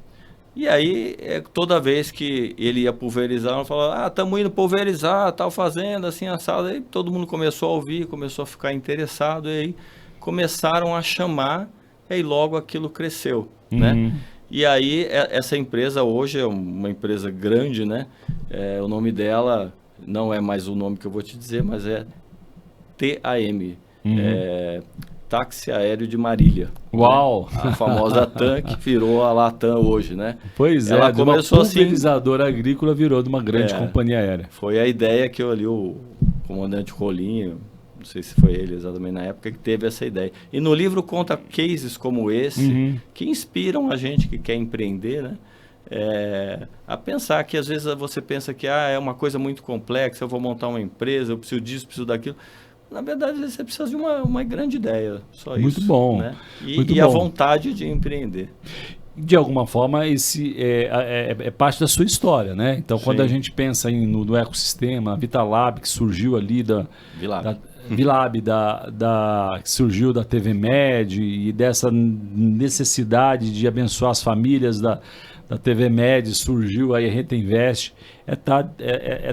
E aí, toda vez que ele ia pulverizar, ele falava, estamos indo pulverizar tal fazenda, assim, assado. Aí todo mundo começou a ouvir, começou a ficar interessado, e aí começaram a chamar, e aí logo aquilo cresceu, né? E aí, essa empresa hoje é uma empresa grande, né? O nome dela não é mais o nome que eu vou te dizer, mas é TAM. Táxi Aéreo de Marília. Uau! Né? A famosa TAM que virou a Latam hoje, né? Pois ela começou uma pulverizadora agrícola virou de uma grande companhia aérea. Foi a ideia que eu ali, o comandante Rolinho, não sei se foi ele exatamente na época, que teve essa ideia. E no livro conta cases como esse, que inspiram a gente que quer empreender, né? A pensar que às vezes você pensa que é uma coisa muito complexa, eu vou montar uma empresa, eu preciso disso, preciso daquilo. Na verdade, você precisa de uma grande ideia, só isso. Muito bom. Né? Muito bom. A vontade de empreender. De alguma forma, esse é parte da sua história, né? Então, Sim. quando a gente pensa no ecossistema, a Vitalab, que surgiu ali Vilab, que surgiu da TV Med e dessa necessidade de abençoar as famílias da TV Med, surgiu aí a Renta Invest,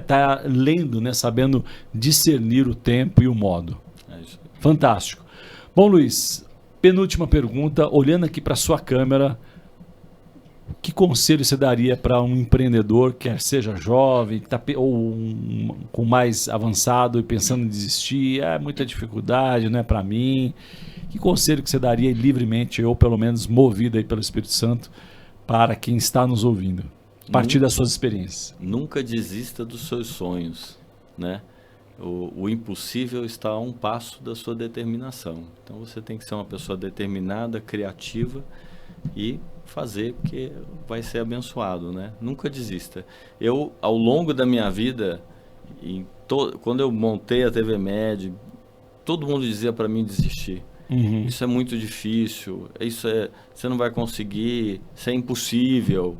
tá lendo, né, sabendo discernir o tempo e o modo. É isso. Fantástico. Bom, Luiz, penúltima pergunta, olhando aqui para a sua câmera, que conselho você daria para um empreendedor, quer seja jovem, ou com mais avançado e pensando em desistir, muita dificuldade, não é para mim? Que conselho que você daria livremente, ou pelo menos movido aí pelo Espírito Santo, para quem está nos ouvindo, a partir das suas experiências? Nunca desista dos seus sonhos, né? O impossível está a um passo da sua determinação. Então você tem que ser uma pessoa determinada, criativa e fazer, porque vai ser abençoado, né? Nunca desista. Eu, ao longo da minha vida, quando eu montei a TV Med, todo mundo dizia para mim desistir. Isso é muito difícil, você não vai conseguir, isso é impossível.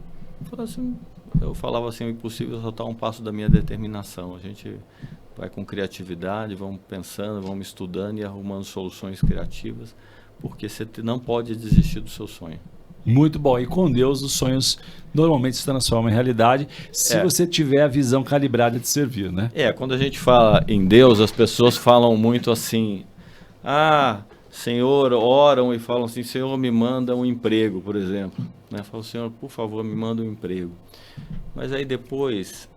Eu falava assim, o impossível só está a um passo da minha determinação. A gente vai com criatividade, vamos pensando, vamos estudando e arrumando soluções criativas, porque você não pode desistir do seu sonho. Muito bom. E com Deus os sonhos normalmente se transformam em realidade se você tiver a visão calibrada de servir, né? Quando a gente fala em Deus, as pessoas falam muito assim, Senhor, oram e falam assim, Senhor, me manda um emprego, por exemplo. Né? Falam, Senhor, por favor, me manda um emprego. Mas aí depois,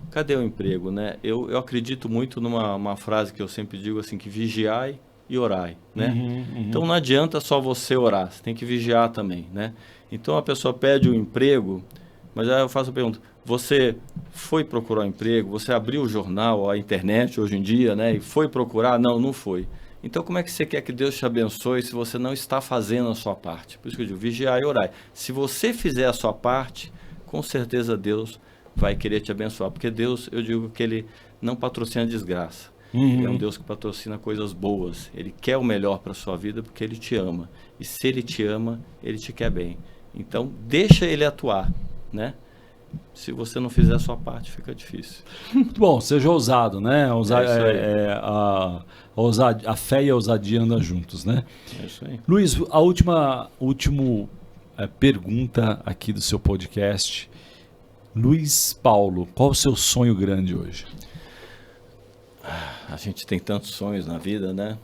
cadê o emprego, né? Eu acredito muito numa frase que eu sempre digo assim, que vigiai e orai, né? Então não adianta só você orar, você tem que vigiar também, né? Então a pessoa pede um emprego, mas aí eu faço a pergunta, você foi procurar um emprego, você abriu o jornal, a internet hoje em dia, né? E foi procurar? Não foi. Então como é que você quer que Deus te abençoe se você não está fazendo a sua parte? Por isso que eu digo, vigiar e orar. Se você fizer a sua parte, com certeza Deus vai querer te abençoar, porque Deus, eu digo que Ele não patrocina desgraça. Ele é um Deus que patrocina coisas boas. Ele quer o melhor para a sua vida porque Ele te ama. E se Ele te ama, Ele te quer bem. Então, deixa Ele atuar, né? Se você não fizer a sua parte, fica difícil. Muito bom, seja ousado, né? A fé e a ousadia andam juntos, né? É isso aí. Luiz, a última pergunta aqui do seu podcast. Luiz Paulo, qual o seu sonho grande hoje? A gente tem tantos sonhos na vida, né?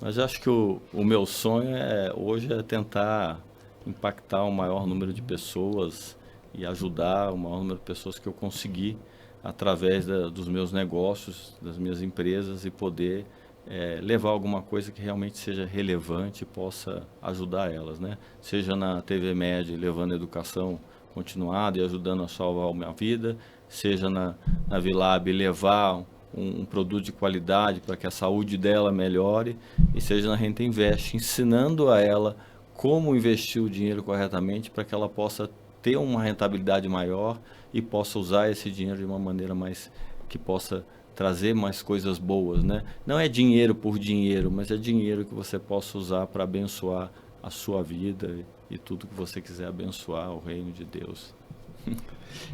Mas acho que o meu sonho hoje é tentar impactar o maior número de pessoas e ajudar o maior número de pessoas que eu conseguir através dos meus negócios, das minhas empresas e poder levar alguma coisa que realmente seja relevante e possa ajudar elas, né? Seja na TV Med, levando educação continuada e ajudando a salvar uma vida, seja na Vilab, levar um produto de qualidade para que a saúde dela melhore, e seja na Renta Invest, ensinando a ela como investir o dinheiro corretamente para que ela possa ter uma rentabilidade maior e possa usar esse dinheiro de uma maneira mais que possa trazer mais coisas boas, né? Não é dinheiro por dinheiro, mas é dinheiro que você possa usar para abençoar a sua vida e tudo que você quiser abençoar o reino de Deus.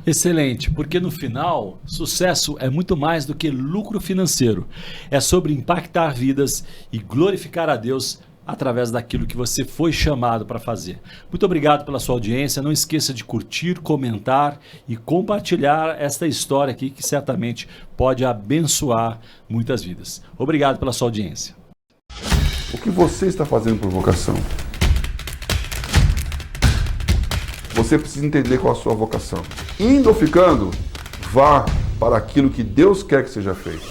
Excelente, porque no final, sucesso é muito mais do que lucro financeiro. É sobre impactar vidas e glorificar a Deus através daquilo que você foi chamado para fazer. Muito obrigado pela sua audiência. Não esqueça de curtir, comentar e compartilhar esta história aqui que certamente pode abençoar muitas vidas. Obrigado pela sua audiência. O que você está fazendo por vocação? Você precisa entender qual a sua vocação. Indo ou ficando, vá para aquilo que Deus quer que seja feito.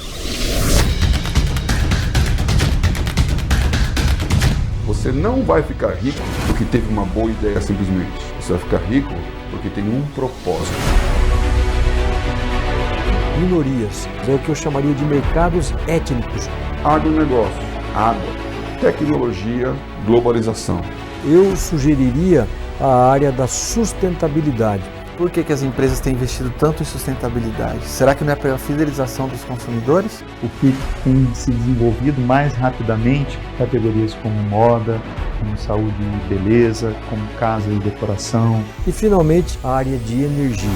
Você não vai ficar rico porque teve uma boa ideia simplesmente. Você vai ficar rico porque tem um propósito. Minorias, é o que eu chamaria de mercados étnicos. Agronegócio, água, tecnologia, globalização. Eu sugeriria a área da sustentabilidade. Por que as empresas têm investido tanto em sustentabilidade? Será que não é pela fidelização dos consumidores? O que tem se desenvolvido mais rapidamente, categorias como moda, como saúde e beleza, como casa e decoração. E finalmente a área de energia.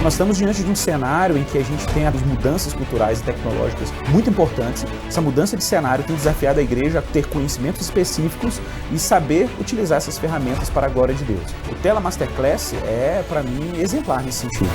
Nós estamos diante de um cenário em que a gente tem as mudanças culturais e tecnológicas muito importantes. Essa mudança de cenário tem desafiado a igreja a ter conhecimentos específicos e saber utilizar essas ferramentas para a glória de Deus. O Tela Masterclass é, para mim, exemplar nesse sentido.